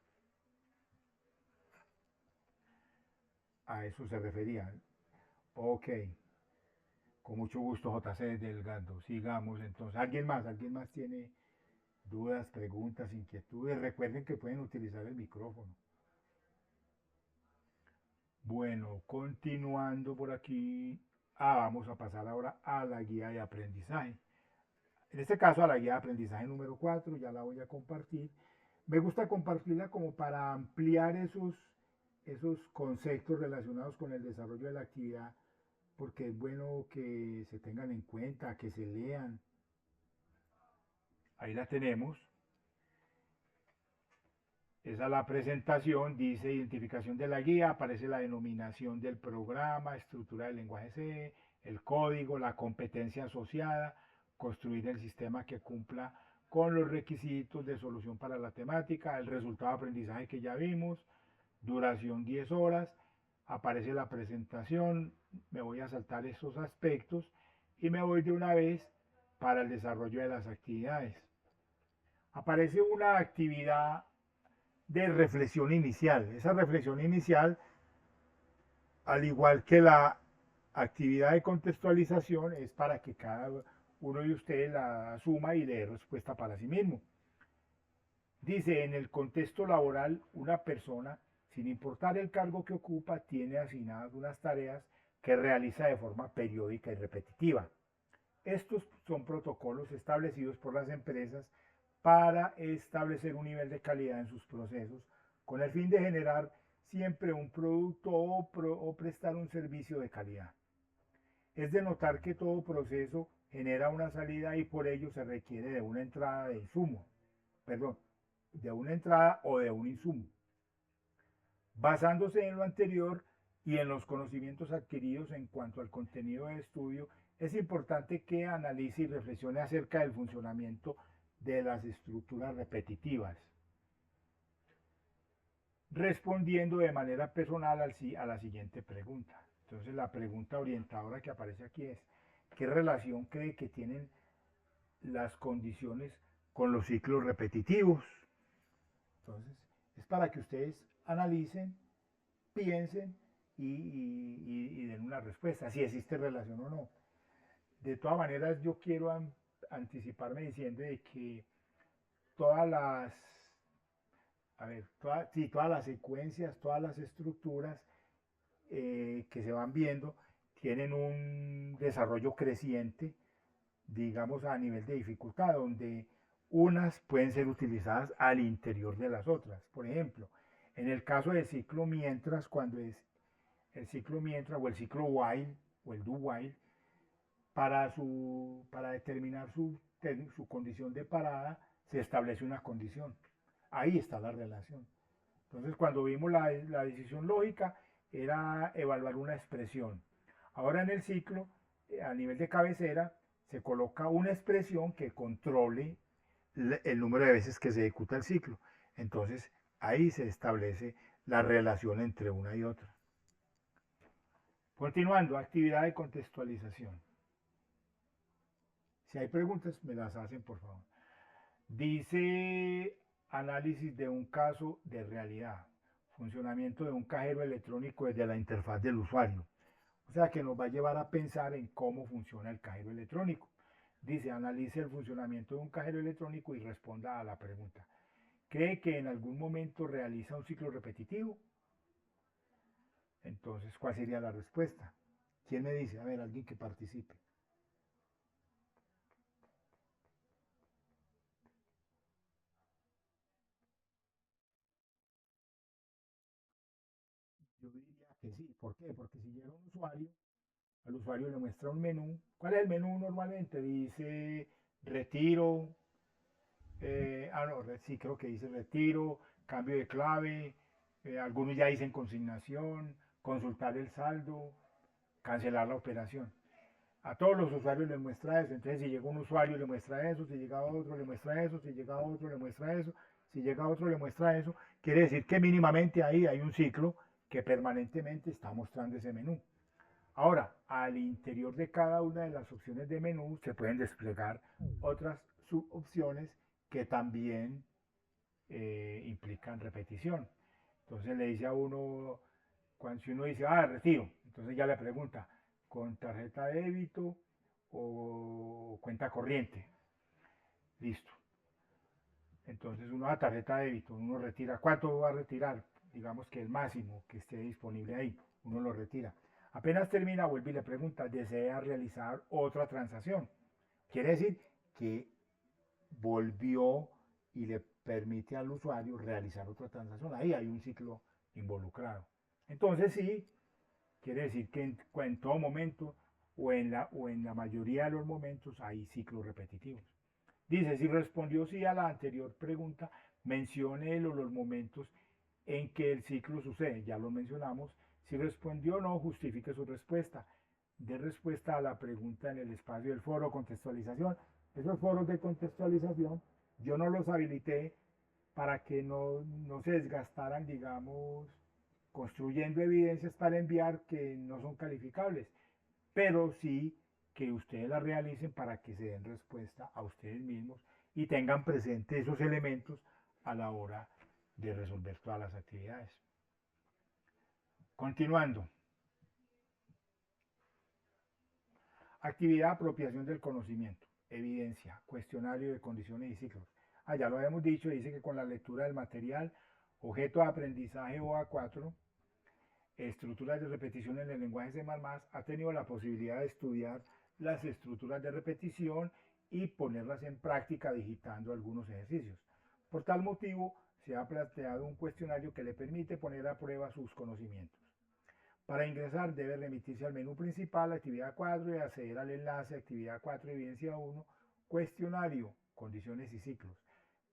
Speaker 1: A eso se refería. Ok, con mucho gusto, JC Delgado. Sigamos entonces. ¿Alguien más tiene dudas, preguntas, inquietudes? Recuerden que pueden utilizar el micrófono. Bueno, continuando por aquí, vamos a pasar ahora a la guía de aprendizaje. En este caso a la guía de aprendizaje número 4, ya la voy a compartir. Me gusta compartirla como para ampliar esos conceptos relacionados con el desarrollo de la actividad, porque es bueno que se tengan en cuenta, que se lean. Ahí la tenemos. Esa es la presentación, dice identificación de la guía, aparece la denominación del programa, estructura del lenguaje C, el código, la competencia asociada, construir el sistema que cumpla con los requisitos de solución para la temática, el resultado de aprendizaje que ya vimos, duración 10 horas, aparece la presentación, me voy a saltar estos aspectos y me voy de una vez para el desarrollo de las actividades. Aparece una actividad de reflexión inicial. Esa reflexión inicial, al igual que la actividad de contextualización, es para que cada uno de ustedes la asuma y le dé respuesta para sí mismo. Dice, en el contexto laboral, una persona, sin importar el cargo que ocupa, tiene asignadas unas tareas que realiza de forma periódica y repetitiva. Estos son protocolos establecidos por las empresas para establecer un nivel de calidad en sus procesos con el fin de generar siempre un producto o prestar un servicio de calidad. Es de notar que todo proceso genera una salida y por ello se requiere de una entrada de insumo, de una entrada o de un insumo. Basándose en lo anterior y en los conocimientos adquiridos en cuanto al contenido de estudio, es importante que analice y reflexione acerca del funcionamiento de las estructuras repetitivas, respondiendo de manera personal a la siguiente pregunta. Entonces la pregunta orientadora que aparece aquí es, ¿qué relación cree que tienen las condiciones con los ciclos repetitivos? Entonces, es para que ustedes analicen, piensen y den una respuesta, si existe relación o no. De todas maneras, yo quiero anticiparme diciendo de que todas las, todas las secuencias, todas las estructuras que se van viendo tienen un desarrollo creciente, digamos a nivel de dificultad, donde unas pueden ser utilizadas al interior de las otras. Por ejemplo, en el caso del ciclo mientras, cuando es el ciclo mientras o el ciclo while o el do while, para determinar su condición de parada, se establece una condición. Ahí está la relación. Entonces, cuando vimos la decisión lógica, era evaluar una expresión. Ahora en el ciclo, a nivel de cabecera, se coloca una expresión que controle el número de veces que se ejecuta el ciclo. Entonces, ahí se establece la relación entre una y otra. Continuando, actividad de contextualización. Si hay preguntas, me las hacen, por favor. Dice análisis de un caso de realidad, funcionamiento de un cajero electrónico desde la interfaz del usuario. O sea que nos va a llevar a pensar en cómo funciona el cajero electrónico. Dice, analice el funcionamiento de un cajero electrónico y responda a la pregunta. ¿Cree que en algún momento realiza un ciclo repetitivo? Entonces, ¿cuál sería la respuesta? ¿Quién me dice? A ver, alguien que participe. Yo diría que sí. ¿Por qué? Porque si llega un usuario, al usuario le muestra un menú. ¿Cuál es el menú normalmente? Dice retiro, no, sí creo que dice retiro, cambio de clave, algunos ya dicen consignación, consultar el saldo, cancelar la operación. A todos los usuarios les muestra eso. Entonces, si llega un usuario le muestra eso, si llega otro le muestra eso, si llega otro le muestra eso, si llega otro le muestra eso. Quiere decir que mínimamente ahí hay un ciclo que permanentemente está mostrando ese menú. Ahora, al interior de cada una de las opciones de menú se pueden desplegar otras subopciones que también implican repetición. Entonces le dice a uno, cuando si uno dice, retiro, entonces ya le pregunta, ¿con tarjeta de débito o cuenta corriente? Listo. Entonces uno a tarjeta de débito, uno retira, ¿cuánto va a retirar? Digamos que el máximo que esté disponible ahí, uno lo retira. Apenas termina, vuelve y le pregunta, ¿desea realizar otra transacción? Quiere decir que volvió y le permite al usuario realizar otra transacción. Ahí hay un ciclo involucrado. Entonces sí, quiere decir que en todo momento o en la mayoría de los momentos hay ciclos repetitivos. Dice, si respondió sí a la anterior pregunta, mencione los momentos en que el ciclo sucede. Ya lo mencionamos. Si respondió no, justifique su respuesta. De respuesta a la pregunta en el espacio del foro contextualización. Esos foros de contextualización yo no los habilité para que no se desgastaran, digamos, construyendo evidencias para enviar que no son calificables, pero sí que ustedes las realicen para que se den respuesta a ustedes mismos y tengan presente esos elementos a la hora de resolver todas las actividades. Continuando. Actividad apropiación del conocimiento. Evidencia. Cuestionario de condiciones y ciclos. Ya lo habíamos dicho, dice que con la lectura del material, objeto de aprendizaje OA4, estructuras de repetición en el lenguaje C++, ha tenido la posibilidad de estudiar las estructuras de repetición y ponerlas en práctica digitando algunos ejercicios. Por tal motivo, se ha planteado un cuestionario que le permite poner a prueba sus conocimientos. Para ingresar debe remitirse al menú principal, actividad 4, y acceder al enlace actividad 4, evidencia 1, cuestionario, condiciones y ciclos.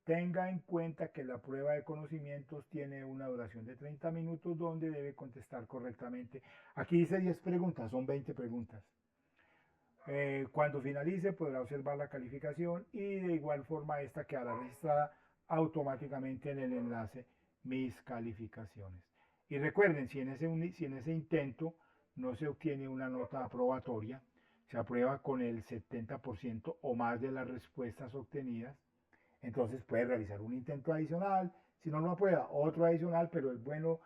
Speaker 1: Tenga en cuenta que la prueba de conocimientos tiene una duración de 30 minutos donde debe contestar correctamente. Aquí dice 10 preguntas, son 20 preguntas. Cuando finalice podrá observar la calificación y de igual forma esta quedará registrada automáticamente en el enlace Mis calificaciones. Y recuerden, si en ese intento no se obtiene una nota aprobatoria, se aprueba con el 70% o más de las respuestas obtenidas, entonces puede realizar un intento adicional. Si no lo aprueba, otro adicional, pero es bueno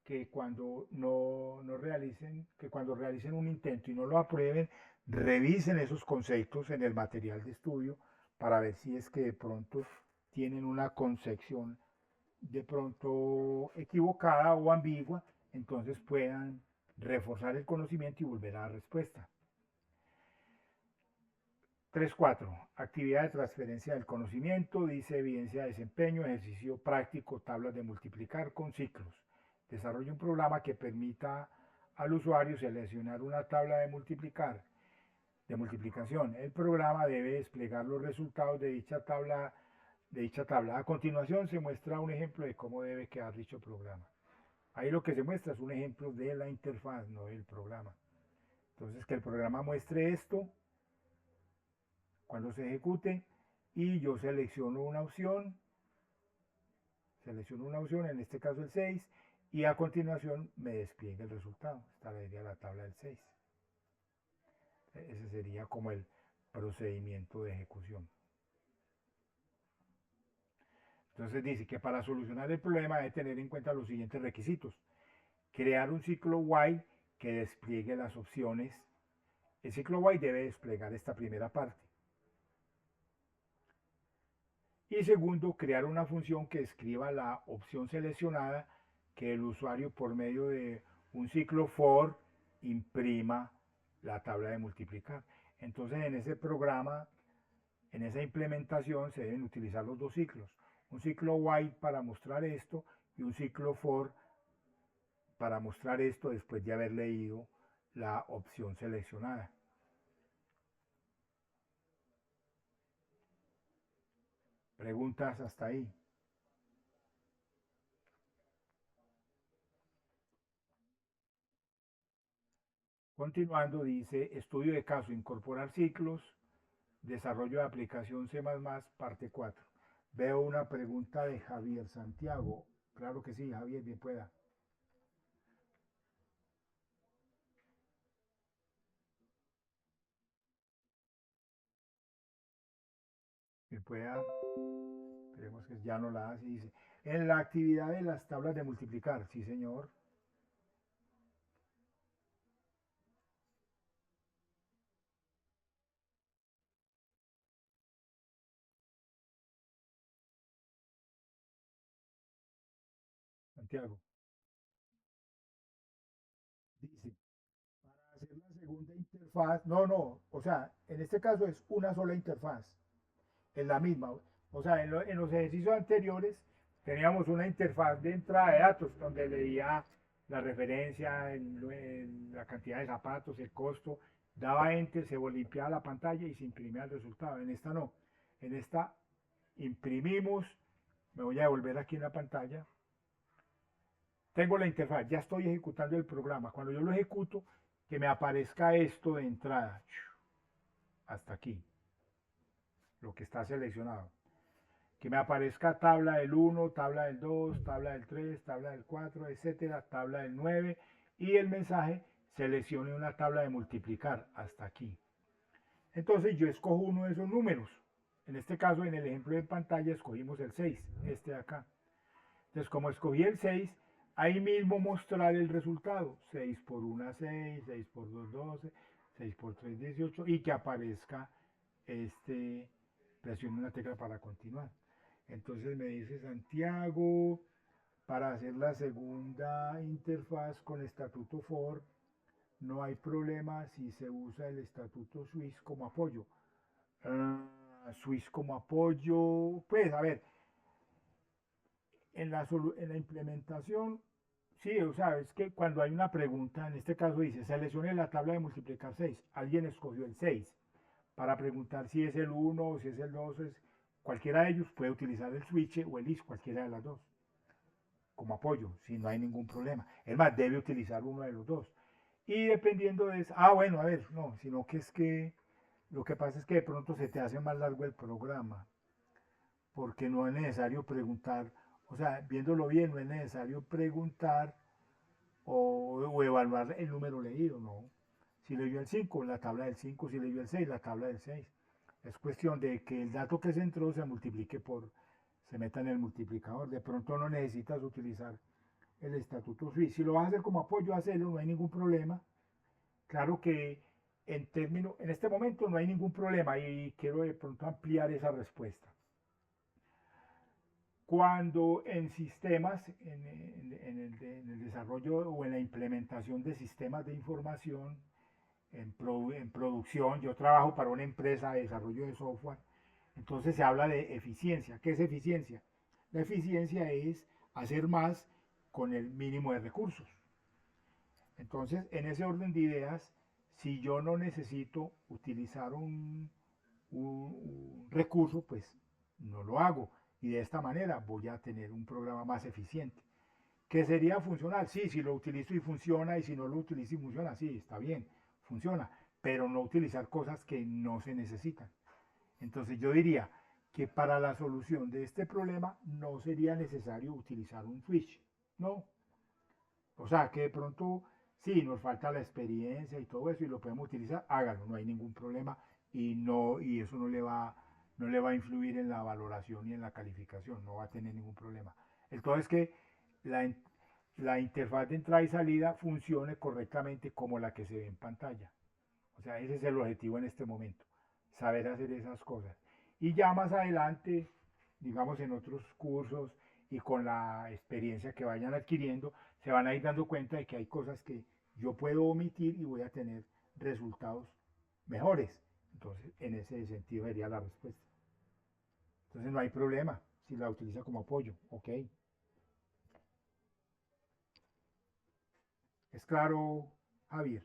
Speaker 1: que cuando no realicen, que cuando realicen un intento y no lo aprueben, revisen esos conceptos en el material de estudio para ver si es que de pronto tienen una concepción de pronto equivocada o ambigua, entonces puedan reforzar el conocimiento y volver a la respuesta. 3.4. Actividad de transferencia del conocimiento, dice evidencia de desempeño, ejercicio práctico, tablas de multiplicar con ciclos. Desarrolla un programa que permita al usuario seleccionar una tabla de multiplicación. El programa debe desplegar los resultados de dicha tabla. A continuación se muestra un ejemplo de cómo debe quedar dicho programa. Ahí lo que se muestra es un ejemplo de la interfaz, no del programa. Entonces que el programa muestre esto cuando se ejecute y yo selecciono una opción, en este caso el 6, y a continuación me despliegue el resultado. Esta sería la tabla del 6. Ese sería como el procedimiento de ejecución. Entonces dice que para solucionar el problema debe tener en cuenta los siguientes requisitos. Crear un ciclo while que despliegue las opciones. El ciclo while debe desplegar esta primera parte. Y segundo, crear una función que escriba la opción seleccionada que el usuario por medio de un ciclo for imprima la tabla de multiplicar. Entonces en ese programa, en esa implementación se deben utilizar los dos ciclos. Un ciclo while para mostrar esto y un ciclo for para mostrar esto después de haber leído la opción seleccionada. Preguntas hasta ahí. Continuando, dice, estudio de caso, incorporar ciclos, desarrollo de aplicación C++, parte 4. Veo una pregunta de Javier Santiago. Claro que sí, Javier, bien pueda. Bien pueda. Esperemos que ya no la hace. Dice, en la actividad de las tablas de multiplicar, sí señor. Santiago. Dice, para hacer la segunda interfaz, no, o sea, en este caso es una sola interfaz, es la misma. O sea, en los ejercicios anteriores teníamos una interfaz de entrada de datos donde leía la referencia, la cantidad de zapatos, el costo, daba enter, se limpiaba la pantalla y se imprimía el resultado. En esta no, en esta imprimimos, me voy a devolver aquí en la pantalla, tengo la interfaz, ya estoy ejecutando el programa. Cuando yo lo ejecuto, que me aparezca esto de entrada, hasta aquí, lo que está seleccionado. Que me aparezca tabla del 1, tabla del 2, tabla del 3, tabla del 4, etcétera, tabla del 9 y el mensaje seleccione una tabla de multiplicar hasta aquí. Entonces yo escojo uno de esos números. En este caso, en el ejemplo de pantalla, escogimos el 6, este de acá. Entonces, como escogí el 6, ahí mismo mostrar el resultado. 6 por 1, 6, 6 por 2, 12, 6 por 3, 18, y que aparezca presione una tecla para continuar. Entonces me dice Santiago, para hacer la segunda interfaz con estatuto for, no hay problema si se usa el estatuto Swiss como apoyo. Swiss como apoyo, pues a ver, en la implementación, sí, o sea, es que cuando hay una pregunta, en este caso dice, seleccione la tabla de multiplicar 6, alguien escogió el 6, para preguntar si es el 1 o si es el 2, cualquiera de ellos puede utilizar el switch o el is, cualquiera de las dos, como apoyo, si no hay ningún problema. Es más, debe utilizar uno de los dos. Y dependiendo de eso, bueno, a ver, no, sino que es que lo que pasa es que de pronto se te hace más largo el programa, porque no es necesario preguntar, o sea, viéndolo bien, no es necesario preguntar o evaluar el número leído, no. Si leyó el 5, la tabla del 5, si leyó el 6, la tabla del 6. Es cuestión de que el dato que se entró se multiplique se meta en el multiplicador. De pronto no necesitas utilizar el estatuto Swiss. Si lo vas a hacer como apoyo, hazlo, no hay ningún problema. Claro que en este momento no hay ningún problema y quiero de pronto ampliar esa respuesta. Cuando en sistemas, en el desarrollo o en la implementación de sistemas de información, en producción, yo trabajo para una empresa de desarrollo de software, entonces se habla de eficiencia. ¿Qué es eficiencia? La eficiencia es hacer más con el mínimo de recursos. Entonces, en ese orden de ideas, si yo no necesito utilizar un recurso, pues no lo hago. Y de esta manera voy a tener un programa más eficiente. ¿Que sería funcional? Sí, si lo utilizo y funciona, y si no lo utilizo y funciona, sí, está bien, funciona. Pero no utilizar cosas que no se necesitan. Entonces yo diría que para la solución de este problema no sería necesario utilizar un switch, ¿no? O sea, que de pronto sí, nos falta la experiencia y todo eso y lo podemos utilizar, hágalo, no hay ningún problema y eso no le va, no le va a influir en la valoración y en la calificación, no va a tener ningún problema. El todo es que la, la interfaz de entrada y salida funcione correctamente como la que se ve en pantalla. O sea, ese es el objetivo en este momento, saber hacer esas cosas. Y ya más adelante, digamos en otros cursos y con la experiencia que vayan adquiriendo, se van a ir dando cuenta de que hay cosas que yo puedo omitir y voy a tener resultados mejores. Entonces, en ese sentido sería la respuesta. Entonces no hay problema si la utiliza como apoyo, ¿ok? ¿Es claro, Javier?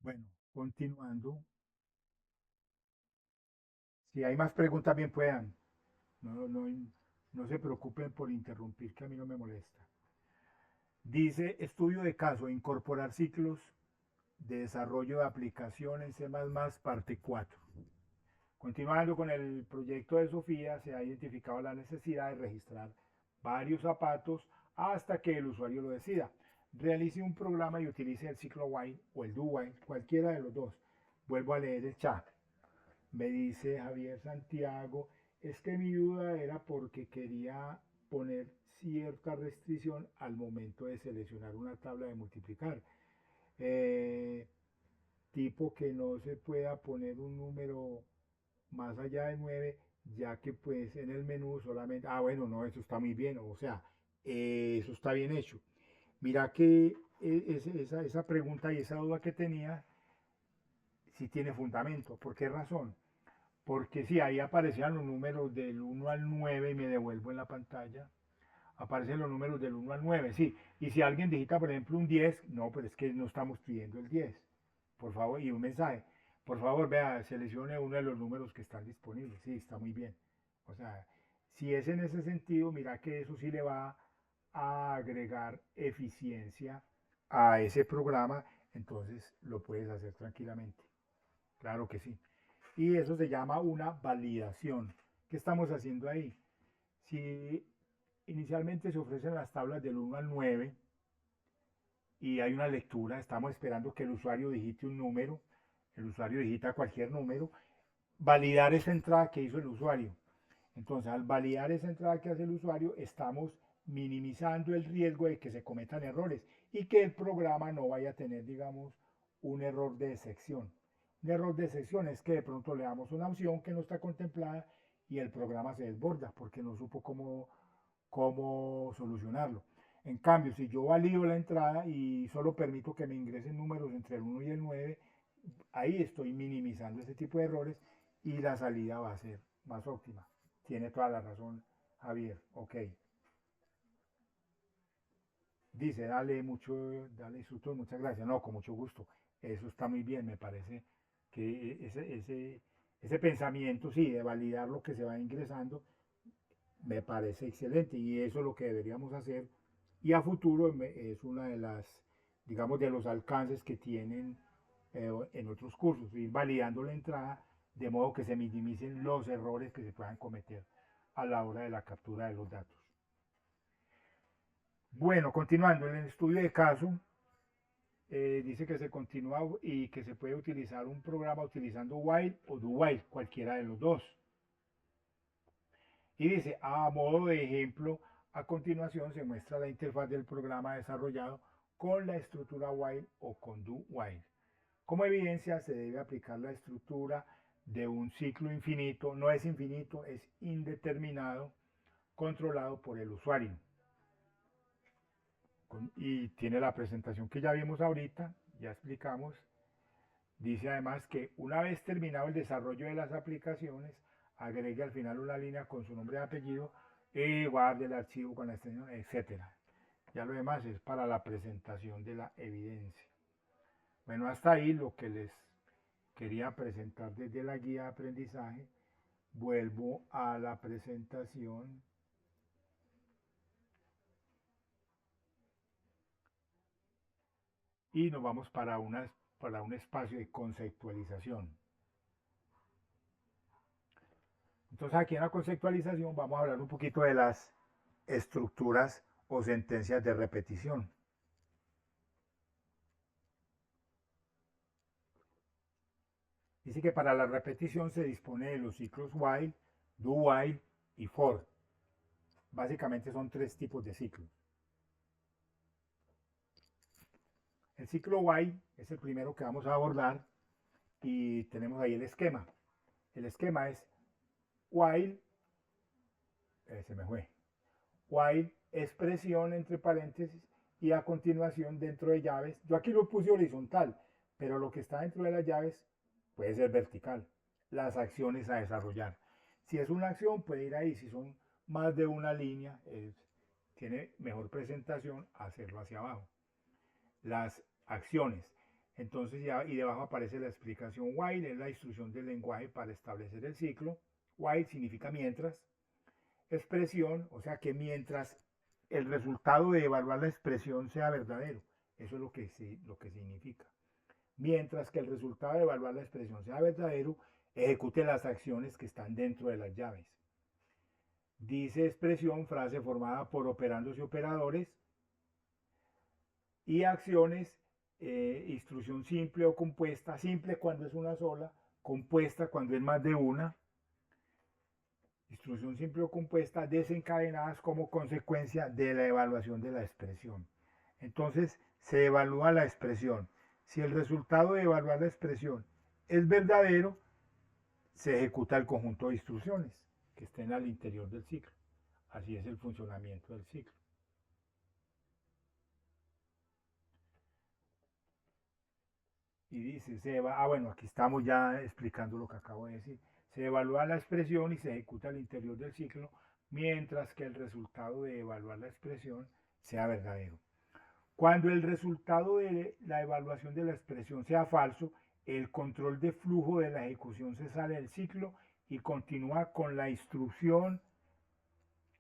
Speaker 1: Bueno, continuando. Si hay más preguntas, bien puedan. No, no, no se preocupen por interrumpir, que a mí no me molesta. Dice, estudio de caso, incorporar ciclos de desarrollo de aplicación en C++, parte 4. Continuando con el proyecto de Sofía, se ha identificado la necesidad de registrar varios zapatos hasta que el usuario lo decida. Realice un programa y utilice el ciclo while o el do while, cualquiera de los dos. Vuelvo a leer el chat. Me dice Javier Santiago, es que mi duda era porque quería poner cierta restricción al momento de seleccionar una tabla de multiplicar. Eh, Tipo que no se pueda poner un número más allá de 9 ya que pues en el menú solamente, bueno, no, eso está muy bien, o sea, eso está bien hecho. Mira que esa pregunta y esa duda que tenía, sí tiene fundamento. ¿Por qué razón? Porque si ahí aparecían los números del 1 al 9 y me devuelvo en la pantalla, aparecen los números del 1 al 9, sí. Y si alguien digita, por ejemplo, un 10, no, pero es que no estamos pidiendo el 10. Por favor, y un mensaje. Por favor, vea, seleccione uno de los números que están disponibles. Sí, está muy bien. O sea, si es en ese sentido, mira que eso sí le va a agregar eficiencia a ese programa, entonces lo puedes hacer tranquilamente. Claro que sí. Y eso se llama una validación. ¿Qué estamos haciendo ahí? Si inicialmente se ofrecen las tablas del 1 al 9 y hay una lectura, estamos esperando que el usuario digite un número, el usuario digita cualquier número, validar esa entrada que hizo el usuario. Entonces, al validar esa entrada que hace el usuario, estamos minimizando el riesgo de que se cometan errores y que el programa no vaya a tener, digamos, un error de sección. Un error de sección es que de pronto le damos una opción que no está contemplada y el programa se desborda porque no supo cómo solucionarlo. En cambio, si yo valido la entrada y solo permito que me ingresen números entre el 1 y el 9, ahí estoy minimizando ese tipo de errores y la salida va a ser más óptima. Tiene toda la razón, Javier. Ok. Dice, dale instructor, muchas gracias. No, con mucho gusto. Eso está muy bien, me parece que ese pensamiento, sí, de validar lo que se va ingresando, me parece excelente y eso es lo que deberíamos hacer y a futuro es una de las, digamos, de los alcances que tienen en otros cursos, ir validando la entrada de modo que se minimicen los errores que se puedan cometer a la hora de la captura de los datos. Bueno, continuando, en el estudio de caso, dice que se continúa y que se puede utilizar un programa utilizando while o do while, cualquiera de los dos. Y dice, a modo de ejemplo, a continuación se muestra la interfaz del programa desarrollado con la estructura while o con do while. Como evidencia, se debe aplicar la estructura de un ciclo infinito, no es infinito, es indeterminado, controlado por el usuario. Y tiene la presentación que ya vimos ahorita, ya explicamos. Dice además que una vez terminado el desarrollo de las aplicaciones, agregue al final una línea con su nombre y apellido y guarde el archivo con la extensión, etcétera. Ya lo demás es para la presentación de la evidencia. Bueno, hasta ahí lo que les quería presentar desde la guía de aprendizaje. Vuelvo a la presentación. Y nos vamos para un espacio de conceptualización. Entonces aquí en la conceptualización vamos a hablar un poquito de las estructuras o sentencias de repetición. Dice que para la repetición se dispone de los ciclos while, do while y for. Básicamente son tres tipos de ciclos. El ciclo while es el primero que vamos a abordar y tenemos ahí el esquema. El esquema es while, se me fue, while, expresión entre paréntesis y a continuación dentro de llaves. Yo aquí lo puse horizontal, pero lo que está dentro de las llaves puede ser vertical. Las acciones a desarrollar. Si es una acción puede ir ahí, si son más de una línea, tiene mejor presentación hacerlo hacia abajo. Las acciones. Entonces ya y debajo aparece la explicación while, es la instrucción del lenguaje para establecer el ciclo. While significa mientras. Expresión, o sea que mientras el resultado de evaluar la expresión sea verdadero. Eso es lo que significa. Mientras que el resultado de evaluar la expresión sea verdadero, ejecute las acciones que están dentro de las llaves. Dice expresión, frase formada por operandos y operadores, y acciones, instrucción simple o compuesta, simple cuando es una sola, compuesta cuando es más de una, instrucción simple o compuesta desencadenadas como consecuencia de la evaluación de la expresión. Entonces se evalúa la expresión. Si el resultado de evaluar la expresión es verdadero, se ejecuta el conjunto de instrucciones que estén al interior del ciclo. Así es el funcionamiento del ciclo. Y dice, bueno, aquí estamos ya explicando lo que acabo de decir. Se evalúa la expresión y se ejecuta al interior del ciclo, mientras que el resultado de evaluar la expresión sea verdadero. Cuando el resultado de la evaluación de la expresión sea falso, el control de flujo de la ejecución se sale del ciclo y continúa con la instrucción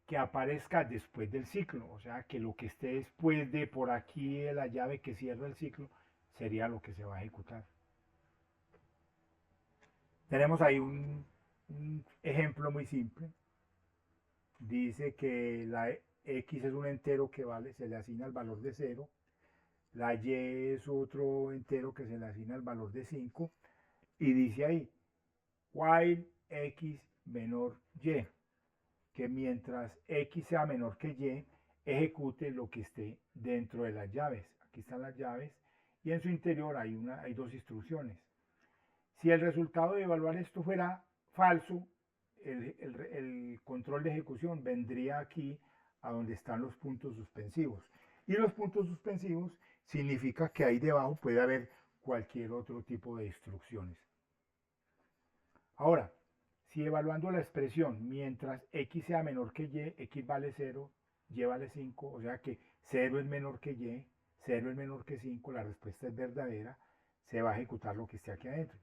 Speaker 1: que aparezca después del ciclo. O sea, que lo que esté después de por aquí de la llave que cierra el ciclo sería lo que se va a ejecutar. Tenemos ahí un ejemplo muy simple. Dice que la x es un entero que vale, se le asigna el valor de 0. La y es otro entero que se le asigna el valor de 5. Y dice ahí, while x menor y, que mientras x sea menor que y, ejecute lo que esté dentro de las llaves. Aquí están las llaves y en su interior hay dos instrucciones. Si el resultado de evaluar esto fuera falso, el control de ejecución vendría aquí a donde están los puntos suspensivos. Y los puntos suspensivos significa que ahí debajo puede haber cualquier otro tipo de instrucciones. Ahora, si evaluando la expresión mientras x sea menor que y, x vale 0, y vale 5, o sea que 0 es menor que y, 0 es menor que 5, la respuesta es verdadera, se va a ejecutar lo que esté aquí adentro.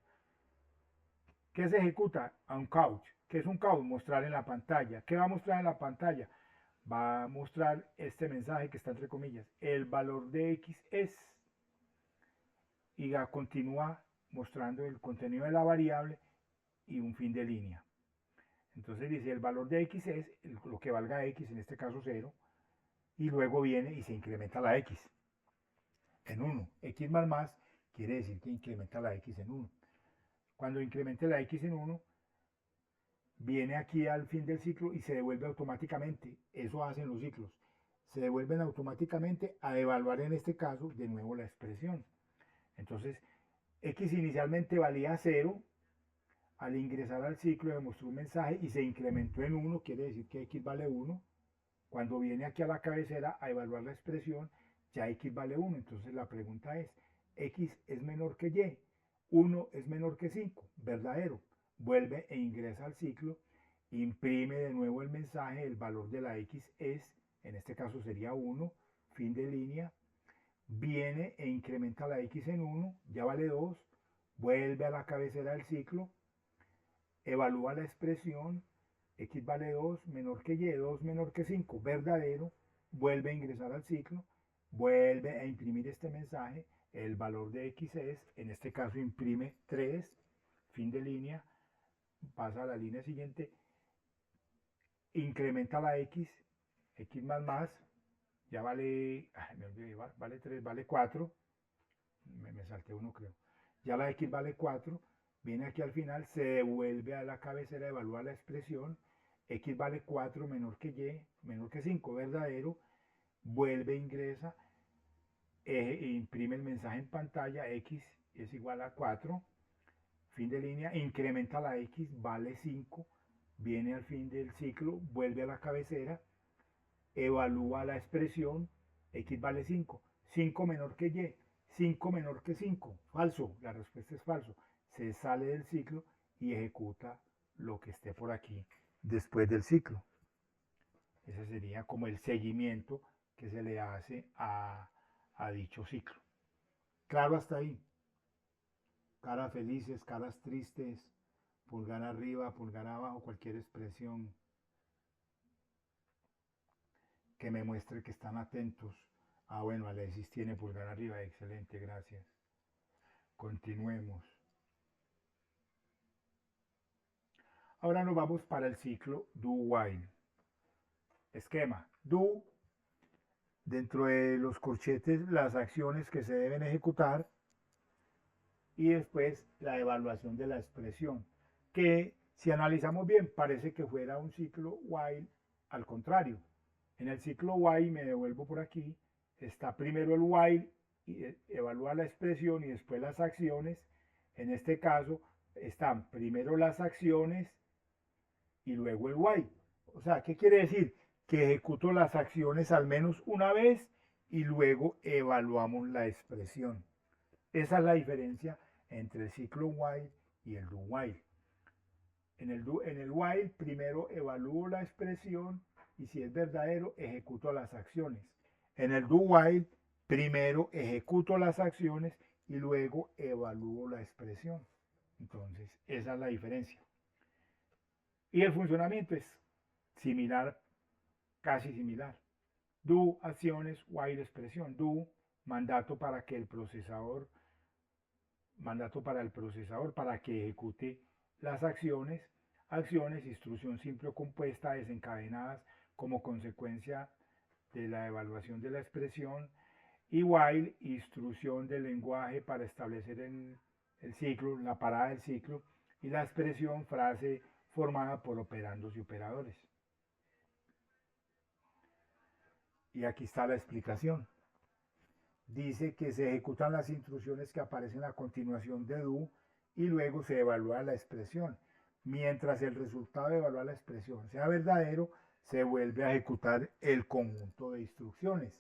Speaker 1: ¿Qué se ejecuta? A un couch. ¿Qué es un couch? Mostrar en la pantalla. ¿Qué va a mostrar en la pantalla? Va a mostrar este mensaje que está entre comillas. El valor de x es. Y continúa mostrando el contenido de la variable y un fin de línea. Entonces dice el valor de x es lo que valga x, en este caso 0. Y luego viene y se incrementa la x en 1. X más quiere decir que incrementa la x en 1. Cuando incremente la x en 1, viene aquí al fin del ciclo y se devuelve automáticamente. Eso hacen los ciclos. Se devuelven automáticamente a evaluar en este caso de nuevo la expresión. Entonces, x inicialmente valía 0. Al ingresar al ciclo demostró un mensaje y se incrementó en 1. Quiere decir que x vale 1. Cuando viene aquí a la cabecera a evaluar la expresión, ya x vale 1. Entonces la pregunta es, x es menor que y. 1 es menor que 5. Verdadero. Vuelve e ingresa al ciclo, imprime de nuevo el mensaje, el valor de la x es, en este caso sería 1, fin de línea, viene e incrementa la x en 1, ya vale 2, vuelve a la cabecera del ciclo, evalúa la expresión, x vale 2, menor que y, 2 menor que 5, verdadero, vuelve a ingresar al ciclo, vuelve a imprimir este mensaje, el valor de x es, en este caso imprime 3, fin de línea, pasa a la línea siguiente, incrementa la x, x más, ya vale, me olvidé, vale 3, vale 4, me salté uno creo. Ya la X vale 4, viene aquí al final, se devuelve a la cabecera, evalúa la expresión, X vale 4 menor que Y, menor que 5, verdadero, vuelve, ingresa, imprime el mensaje en pantalla, X es igual a 4, fin de línea, incrementa la X, vale 5, viene al fin del ciclo, vuelve a la cabecera, evalúa la expresión, X vale 5, 5 menor que Y, 5 menor que 5, falso, la respuesta es falso, se sale del ciclo y ejecuta lo que esté por aquí después del ciclo. Ese sería como el seguimiento que se le hace a dicho ciclo. Claro hasta ahí. Caras felices, caras tristes, pulgar arriba, pulgar abajo, cualquier expresión que me muestre que están atentos. Ah, bueno, Alexis tiene pulgar arriba, excelente, gracias. Continuemos. Ahora nos vamos para el ciclo do-while. Esquema. Do, dentro de los corchetes, las acciones que se deben ejecutar y después la evaluación de la expresión, que si analizamos bien parece que fuera un ciclo while al contrario. En el ciclo while, me devuelvo por aquí, está primero el while y evalúa la expresión y después las acciones. En este caso están primero las acciones y luego el while. O sea, ¿qué quiere decir? Que ejecuto las acciones al menos una vez y luego evaluamos la expresión. Esa es la diferencia entre el ciclo while y el do while. En el while primero evalúo la expresión y si es verdadero ejecuto las acciones. En el do while primero ejecuto las acciones y luego evalúo la expresión. Entonces esa es la diferencia. Y el funcionamiento es similar, casi similar. Do acciones, while expresión. Do mandato para que el procesador para que ejecute las acciones, instrucción simple o compuesta desencadenadas como consecuencia de la evaluación de la expresión, y while, instrucción del lenguaje para establecer el ciclo, la parada del ciclo, y la expresión, frase formada por operandos y operadores. Y aquí está la explicación. Dice que se ejecutan las instrucciones que aparecen a continuación de do y luego se evalúa la expresión. Mientras el resultado de evaluar la expresión sea verdadero, se vuelve a ejecutar el conjunto de instrucciones.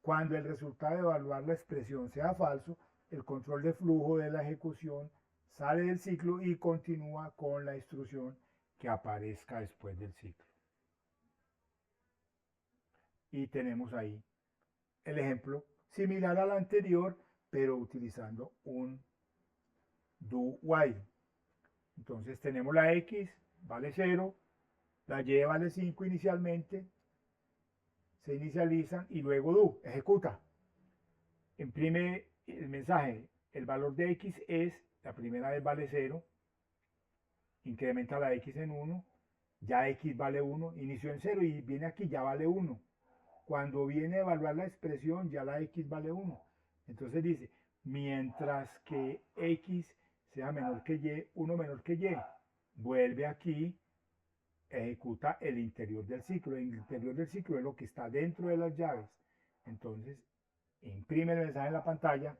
Speaker 1: Cuando el resultado de evaluar la expresión sea falso, el control de flujo de la ejecución sale del ciclo y continúa con la instrucción que aparezca después del ciclo. Y tenemos ahí el ejemplo similar al anterior, pero utilizando un do while. Entonces tenemos la X, vale 0, la Y vale 5 inicialmente, se inicializan y luego do, ejecuta. Imprime el mensaje, el valor de X es, la primera vez vale 0, incrementa la X en 1, ya X vale 1, inició en 0 y viene aquí, ya vale 1. Cuando viene a evaluar la expresión, ya la X vale 1. Entonces dice, mientras que X sea menor que Y, 1 menor que Y, vuelve aquí, ejecuta el interior del ciclo. El interior del ciclo es lo que está dentro de las llaves. Entonces, imprime el mensaje en la pantalla,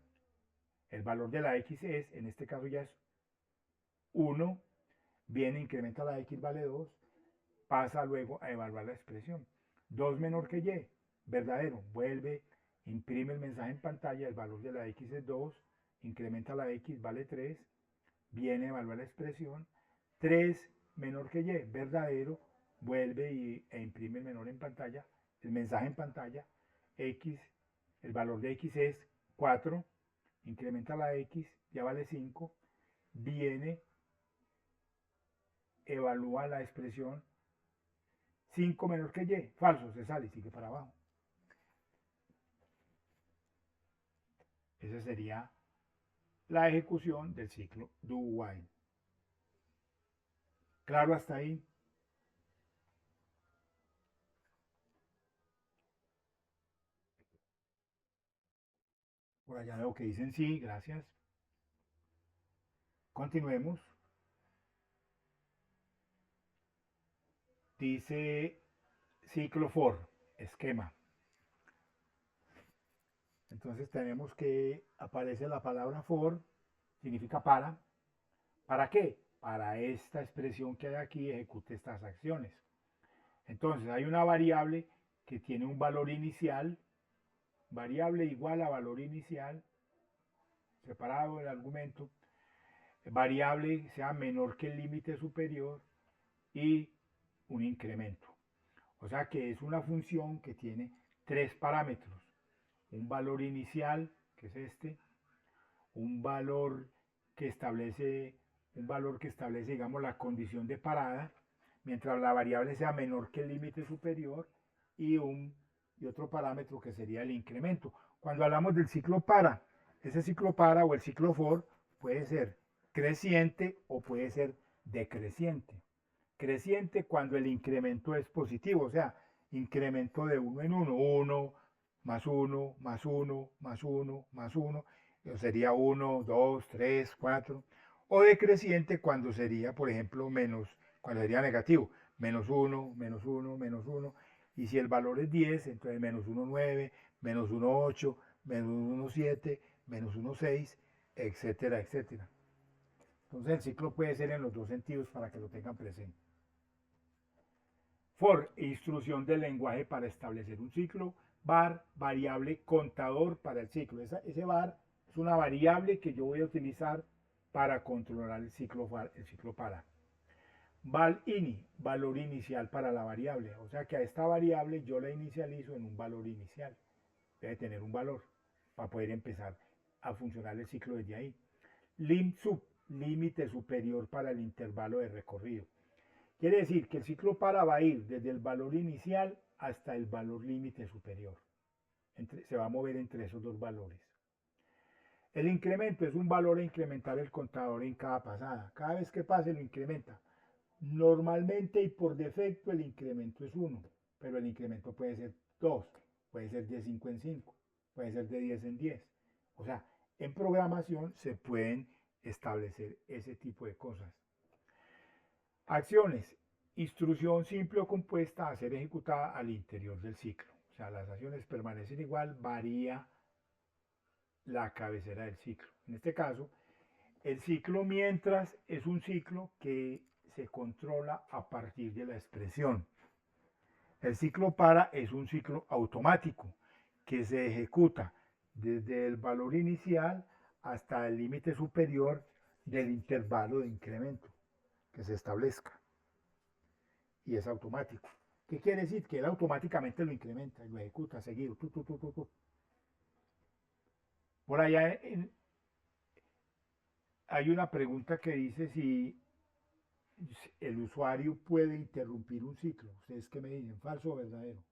Speaker 1: el valor de la X es, en este caso ya es 1, viene, incrementa la X, vale 2, pasa luego a evaluar la expresión. 2 menor que Y, verdadero, vuelve, imprime el mensaje en pantalla, el valor de la X es 2, incrementa la X, vale 3, viene a evaluar la expresión. 3 menor que Y, verdadero, vuelve e imprime el menor en pantalla, el mensaje en pantalla, X, el valor de X es 4, incrementa la X, ya vale 5, viene, evalúa la expresión, 5 menor que Y, falso, se sale y sigue para abajo. Esa sería la ejecución del ciclo do while. ¿Claro hasta ahí? Por allá veo que dicen sí, gracias. Continuemos. Dice ciclo for, esquema. Entonces tenemos que aparece la palabra for, significa para. ¿Para qué? Para esta expresión que hay aquí, ejecute estas acciones. Entonces hay una variable que tiene un valor inicial, variable igual a valor inicial, separado del argumento, variable sea menor que el límite superior y un incremento. O sea que es una función que tiene tres parámetros. Un valor inicial, que es este, un valor que establece, digamos, la condición de parada, mientras la variable sea menor que el límite superior, y otro parámetro que sería el incremento. Cuando hablamos del ciclo para, ese ciclo para o el ciclo for puede ser creciente o puede ser decreciente. Creciente cuando el incremento es positivo, o sea, incremento de uno en uno, 1 más 1 más 1 más 1 más 1, sería 1, 2, 3, 4, o decreciente cuando sería, por ejemplo, menos, cuando sería negativo, menos 1, menos 1, menos 1, y si el valor es 10, entonces menos 1, 9, menos 1, 8, menos 1, 7, menos 1, 6, etcétera, etcétera. Entonces el ciclo puede ser en los dos sentidos para que lo tengan presente. For, instrucción del lenguaje para establecer un ciclo. Var, variable contador para el ciclo. Ese var es una variable que yo voy a utilizar para controlar el ciclo para. Val ini, valor inicial para la variable. O sea que a esta variable yo la inicializo en un valor inicial. Debe tener un valor para poder empezar a funcionar el ciclo desde ahí. Lim sub, límite superior para el intervalo de recorrido. Quiere decir que el ciclo para va a ir desde el valor inicial hasta el valor límite superior. Se va a mover entre esos dos valores. El incremento es un valor a incrementar el contador en cada pasada. Cada vez que pase lo incrementa. Normalmente y por defecto el incremento es 1, pero el incremento puede ser 2, puede ser de 5 en 5, puede ser de 10 en 10. O sea, en programación se pueden establecer ese tipo de cosas. Acciones. Instrucción simple o compuesta a ser ejecutada al interior del ciclo. O sea, las acciones permanecen igual, varía la cabecera del ciclo. En este caso, el ciclo mientras es un ciclo que se controla a partir de la expresión. El ciclo para es un ciclo automático que se ejecuta desde el valor inicial hasta el límite superior del intervalo de incremento que se establezca. Y es automático. ¿Qué quiere decir? Que él automáticamente lo incrementa y lo ejecuta seguido. Por allá hay una pregunta que dice si el usuario puede interrumpir un ciclo. ¿Ustedes qué me dicen? ¿Falso o verdadero?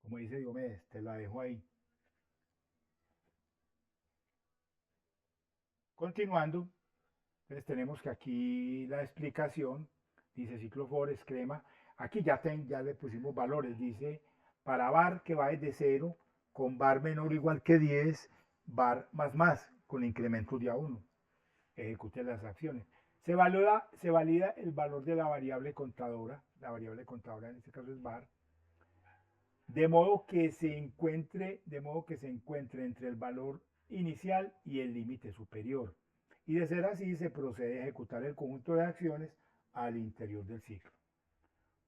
Speaker 1: Como dice Diomedes, te la dejo ahí. Continuando, entonces tenemos que aquí la explicación, dice ciclo for, esquema. Aquí ya le pusimos valores, dice para var que va desde 0, con var menor o igual que 10, var más, con incrementos de a 1. Ejecute las acciones. Se valida el valor de la variable contadora en este caso es var, de modo que se encuentre entre el valor inicial y el límite superior. Y de ser así, se procede a ejecutar el conjunto de acciones al interior del ciclo.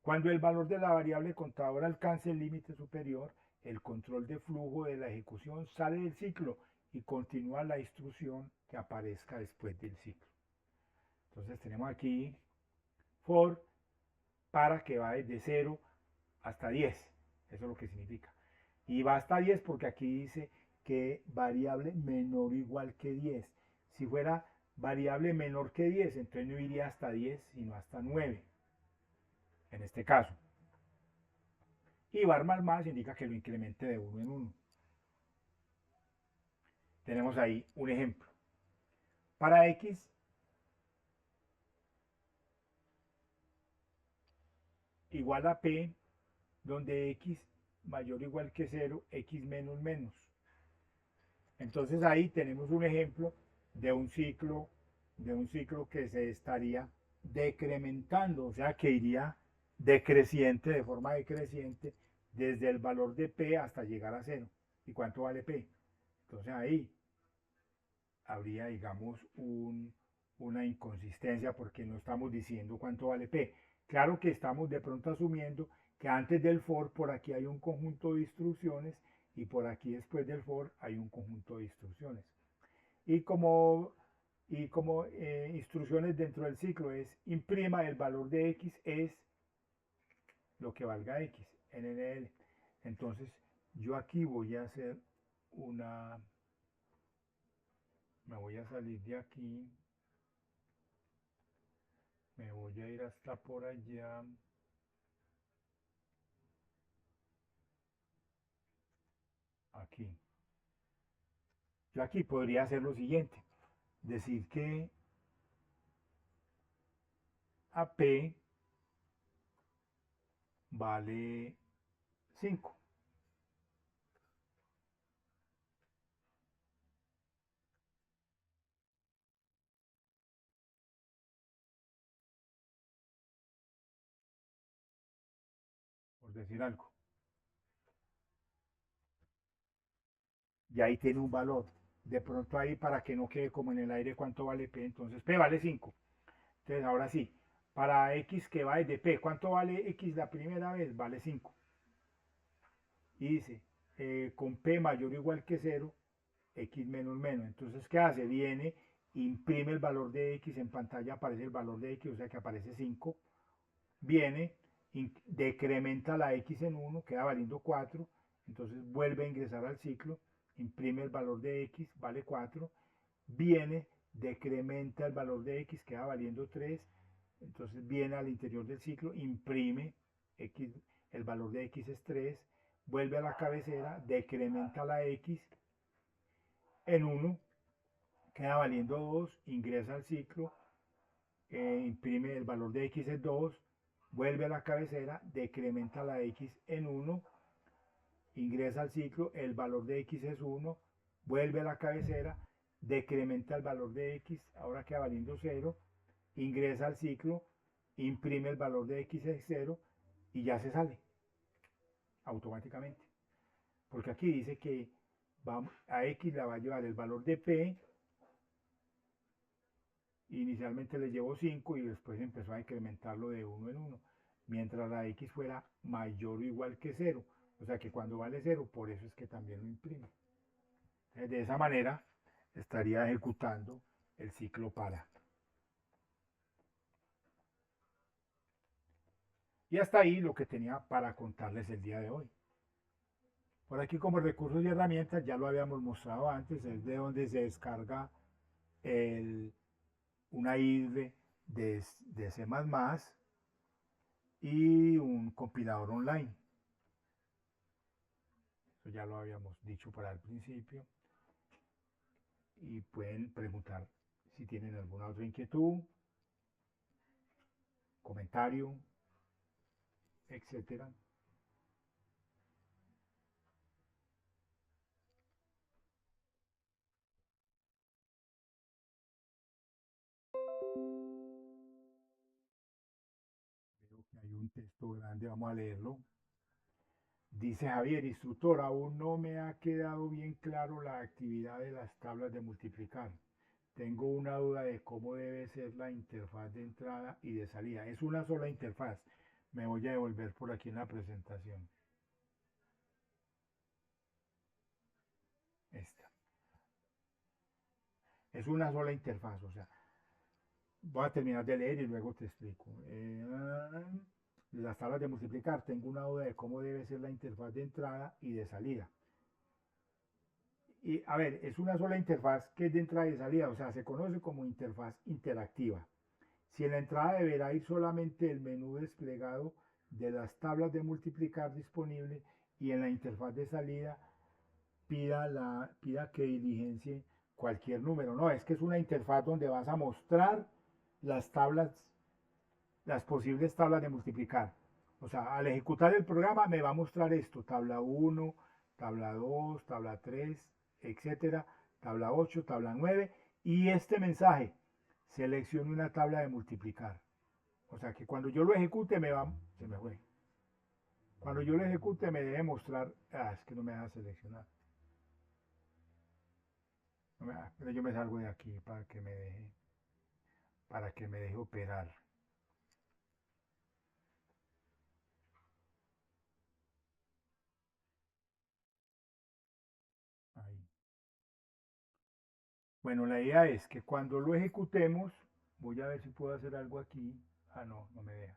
Speaker 1: Cuando el valor de la variable contadora alcance el límite superior, el control de flujo de la ejecución sale del ciclo y continúa la instrucción que aparezca después del ciclo. Entonces tenemos aquí for para que va desde 0 hasta 10. Eso es lo que significa. Y va hasta 10 porque aquí dice que variable menor o igual que 10. Si fuera variable menor que 10, entonces no iría hasta 10, sino hasta 9. En este caso. Y var más indica que lo incremente de 1 en 1. Tenemos ahí un ejemplo. Para x, igual a P, donde X mayor o igual que 0, X menos menos. Entonces ahí tenemos un ejemplo de un ciclo que se estaría decrementando, o sea que iría decreciente, de forma decreciente, desde el valor de P hasta llegar a 0. ¿Y cuánto vale P? Entonces ahí habría, digamos, una inconsistencia porque no estamos diciendo cuánto vale P. Claro que estamos de pronto asumiendo que antes del for por aquí hay un conjunto de instrucciones y por aquí después del for hay un conjunto de instrucciones. Y como instrucciones dentro del ciclo es imprima el valor de X es lo que valga X, NNL. Entonces yo aquí voy a hacer me voy a salir de aquí, me voy a ir hasta por allá, aquí. Yo aquí podría hacer lo siguiente, decir que AP vale 5. Por decir algo. Y ahí tiene un valor. De pronto ahí para que no quede como en el aire cuánto vale P, entonces P vale 5. Entonces ahora sí, para X que va desde P, ¿cuánto vale X la primera vez? Vale 5. Y dice, con P mayor o igual que 0, X menos menos. Entonces, ¿qué hace? Viene, imprime el valor de X, en pantalla aparece el valor de X, o sea que aparece 5. Viene, decrementa la X en 1, queda valiendo 4. Entonces vuelve a ingresar al ciclo, imprime el valor de X, vale 4. Viene, decrementa el valor de X, queda valiendo 3. Entonces viene al interior del ciclo, imprime X, el valor de X es 3. Vuelve a la cabecera, decrementa la X en 1, queda valiendo 2, ingresa al ciclo, imprime el valor de X es 2, vuelve a la cabecera, decrementa la X en 1, ingresa al ciclo, el valor de X es 1, vuelve a la cabecera, decrementa el valor de X, ahora queda valiendo 0, ingresa al ciclo, imprime el valor de X es 0 y ya se sale automáticamente. Porque aquí dice que a X le va a llevar el valor de P, inicialmente le llevó 5 y después empezó a incrementarlo de 1 en 1, mientras la X fuera mayor o igual que 0. O sea que cuando vale 0, por eso es que también lo imprime. De esa manera estaría ejecutando el ciclo para. Y hasta ahí lo que tenía para contarles el día de hoy. Por aquí como recursos y herramientas, ya lo habíamos mostrado antes, es de donde se descarga una IDE de C++ y un compilador online. Eso ya lo habíamos dicho para el principio. Y pueden preguntar si tienen alguna otra inquietud, comentario, etcétera. Veo que hay un texto grande, vamos a leerlo. Dice Javier, instructor, aún no me ha quedado bien claro la actividad de las tablas de multiplicar. Tengo una duda de cómo debe ser la interfaz de entrada y de salida. Es una sola interfaz. Me voy a devolver por aquí en la presentación. Esta. Es una sola interfaz, o sea, voy a terminar de leer y luego te explico. Las tablas de multiplicar, tengo una duda de cómo debe ser la interfaz de entrada y de salida. Y a ver, es una sola interfaz que es de entrada y de salida, o sea, se conoce como interfaz interactiva. Si en la entrada deberá ir solamente el menú desplegado de las tablas de multiplicar disponible y en la interfaz de salida pida que diligencie cualquier número. No, es que es una interfaz donde vas a mostrar las tablas, las posibles tablas de multiplicar. O sea, al ejecutar el programa me va a mostrar esto, tabla 1, tabla 2, tabla 3, etcétera, tabla 8, tabla 9, y este mensaje, seleccione una tabla de multiplicar. O sea que cuando yo lo ejecute se me fue. Cuando yo lo ejecute me debe mostrar, es que no me deja seleccionar. No pero yo me salgo de aquí para que me deje operar. Ahí. Bueno, la idea es que cuando lo ejecutemos, voy a ver si puedo hacer algo aquí. Ah, no, no me deja.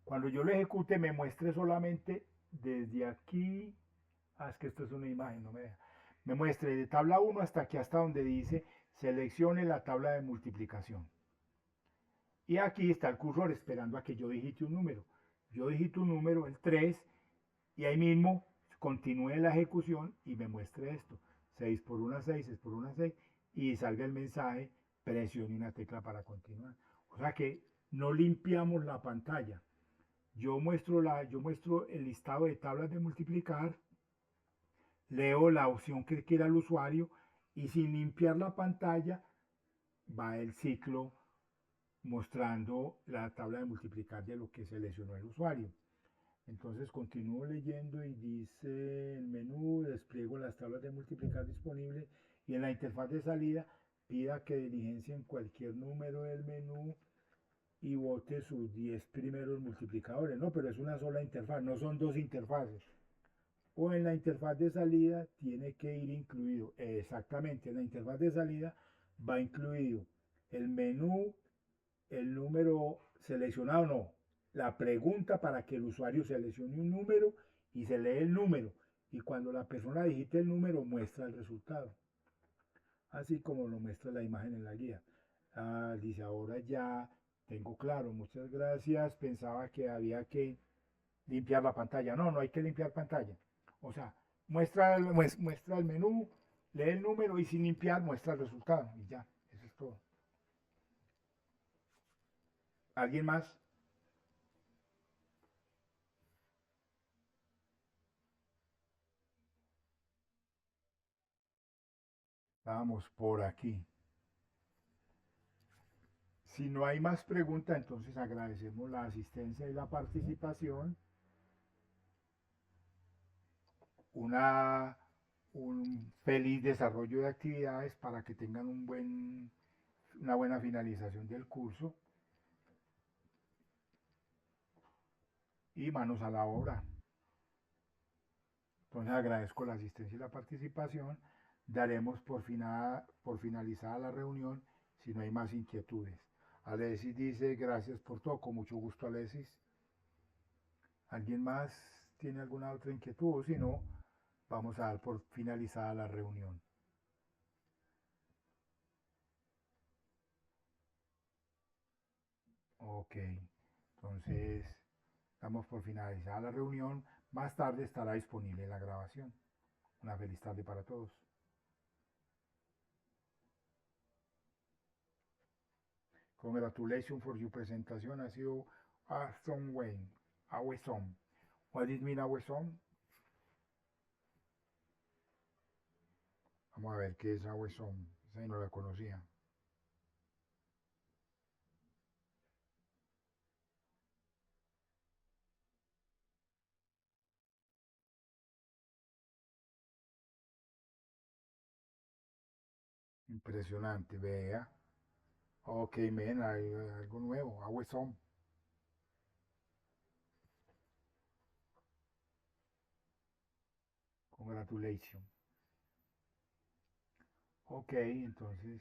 Speaker 1: Cuando yo lo ejecute me muestre solamente desde aquí, es que esto es una imagen, no me deja. Me muestre de tabla 1 hasta aquí, hasta donde dice seleccione la tabla de multiplicación. Y aquí está el cursor esperando a que yo digite un número. Yo digito un número, el 3, y ahí mismo continúe la ejecución y me muestre esto. 6 por 1, 6, 6 por 1, 6, y salga el mensaje, presione una tecla para continuar. O sea que no limpiamos la pantalla. Yo muestro el listado de tablas de multiplicar, leo la opción que quiera el usuario y sin limpiar la pantalla va el ciclo mostrando la tabla de multiplicar de lo que seleccionó el usuario. Entonces continúo leyendo y dice el menú, despliego las tablas de multiplicar disponibles y en la interfaz de salida pida que diligencien cualquier número del menú y vote sus 10 primeros multiplicadores. No, pero es una sola interfaz, no son dos interfaces. O en la interfaz de salida tiene que ir incluido, exactamente, en la interfaz de salida va incluido el menú, el número seleccionado, no, la pregunta para que el usuario seleccione un número y se lee el número. Y cuando la persona digite el número, muestra el resultado. Así como lo muestra la imagen en la guía. Dice, ahora ya tengo claro, muchas gracias. Pensaba que había que limpiar la pantalla. No, no hay que limpiar pantalla. O sea, muestra el menú, lee el número y sin limpiar muestra el resultado. Y ya, eso es todo. ¿Alguien más? Vamos por aquí. Si no hay más preguntas, entonces agradecemos la asistencia y la participación. Una, un feliz desarrollo de actividades para que tengan una buena finalización del curso y manos a la obra. Entonces agradezco la asistencia y la participación. Daremos por finalizada la reunión si no hay más inquietudes. Alexis dice gracias por todo, con mucho gusto Alexis. ¿Alguien más tiene alguna otra inquietud? O si no, vamos a dar por finalizada la reunión. Ok, entonces damos por finalizada la reunión. Más tarde estará disponible la grabación. Una feliz tarde para todos. Congratulations for your presentation. Ha sido awesome way. Awesome. What does it mean awesome? Vamos a ver qué es awesome. Esa no la conocía. Impresionante, vea. Ok, men, hay algo nuevo. Awesome. Congratulations. Ok, entonces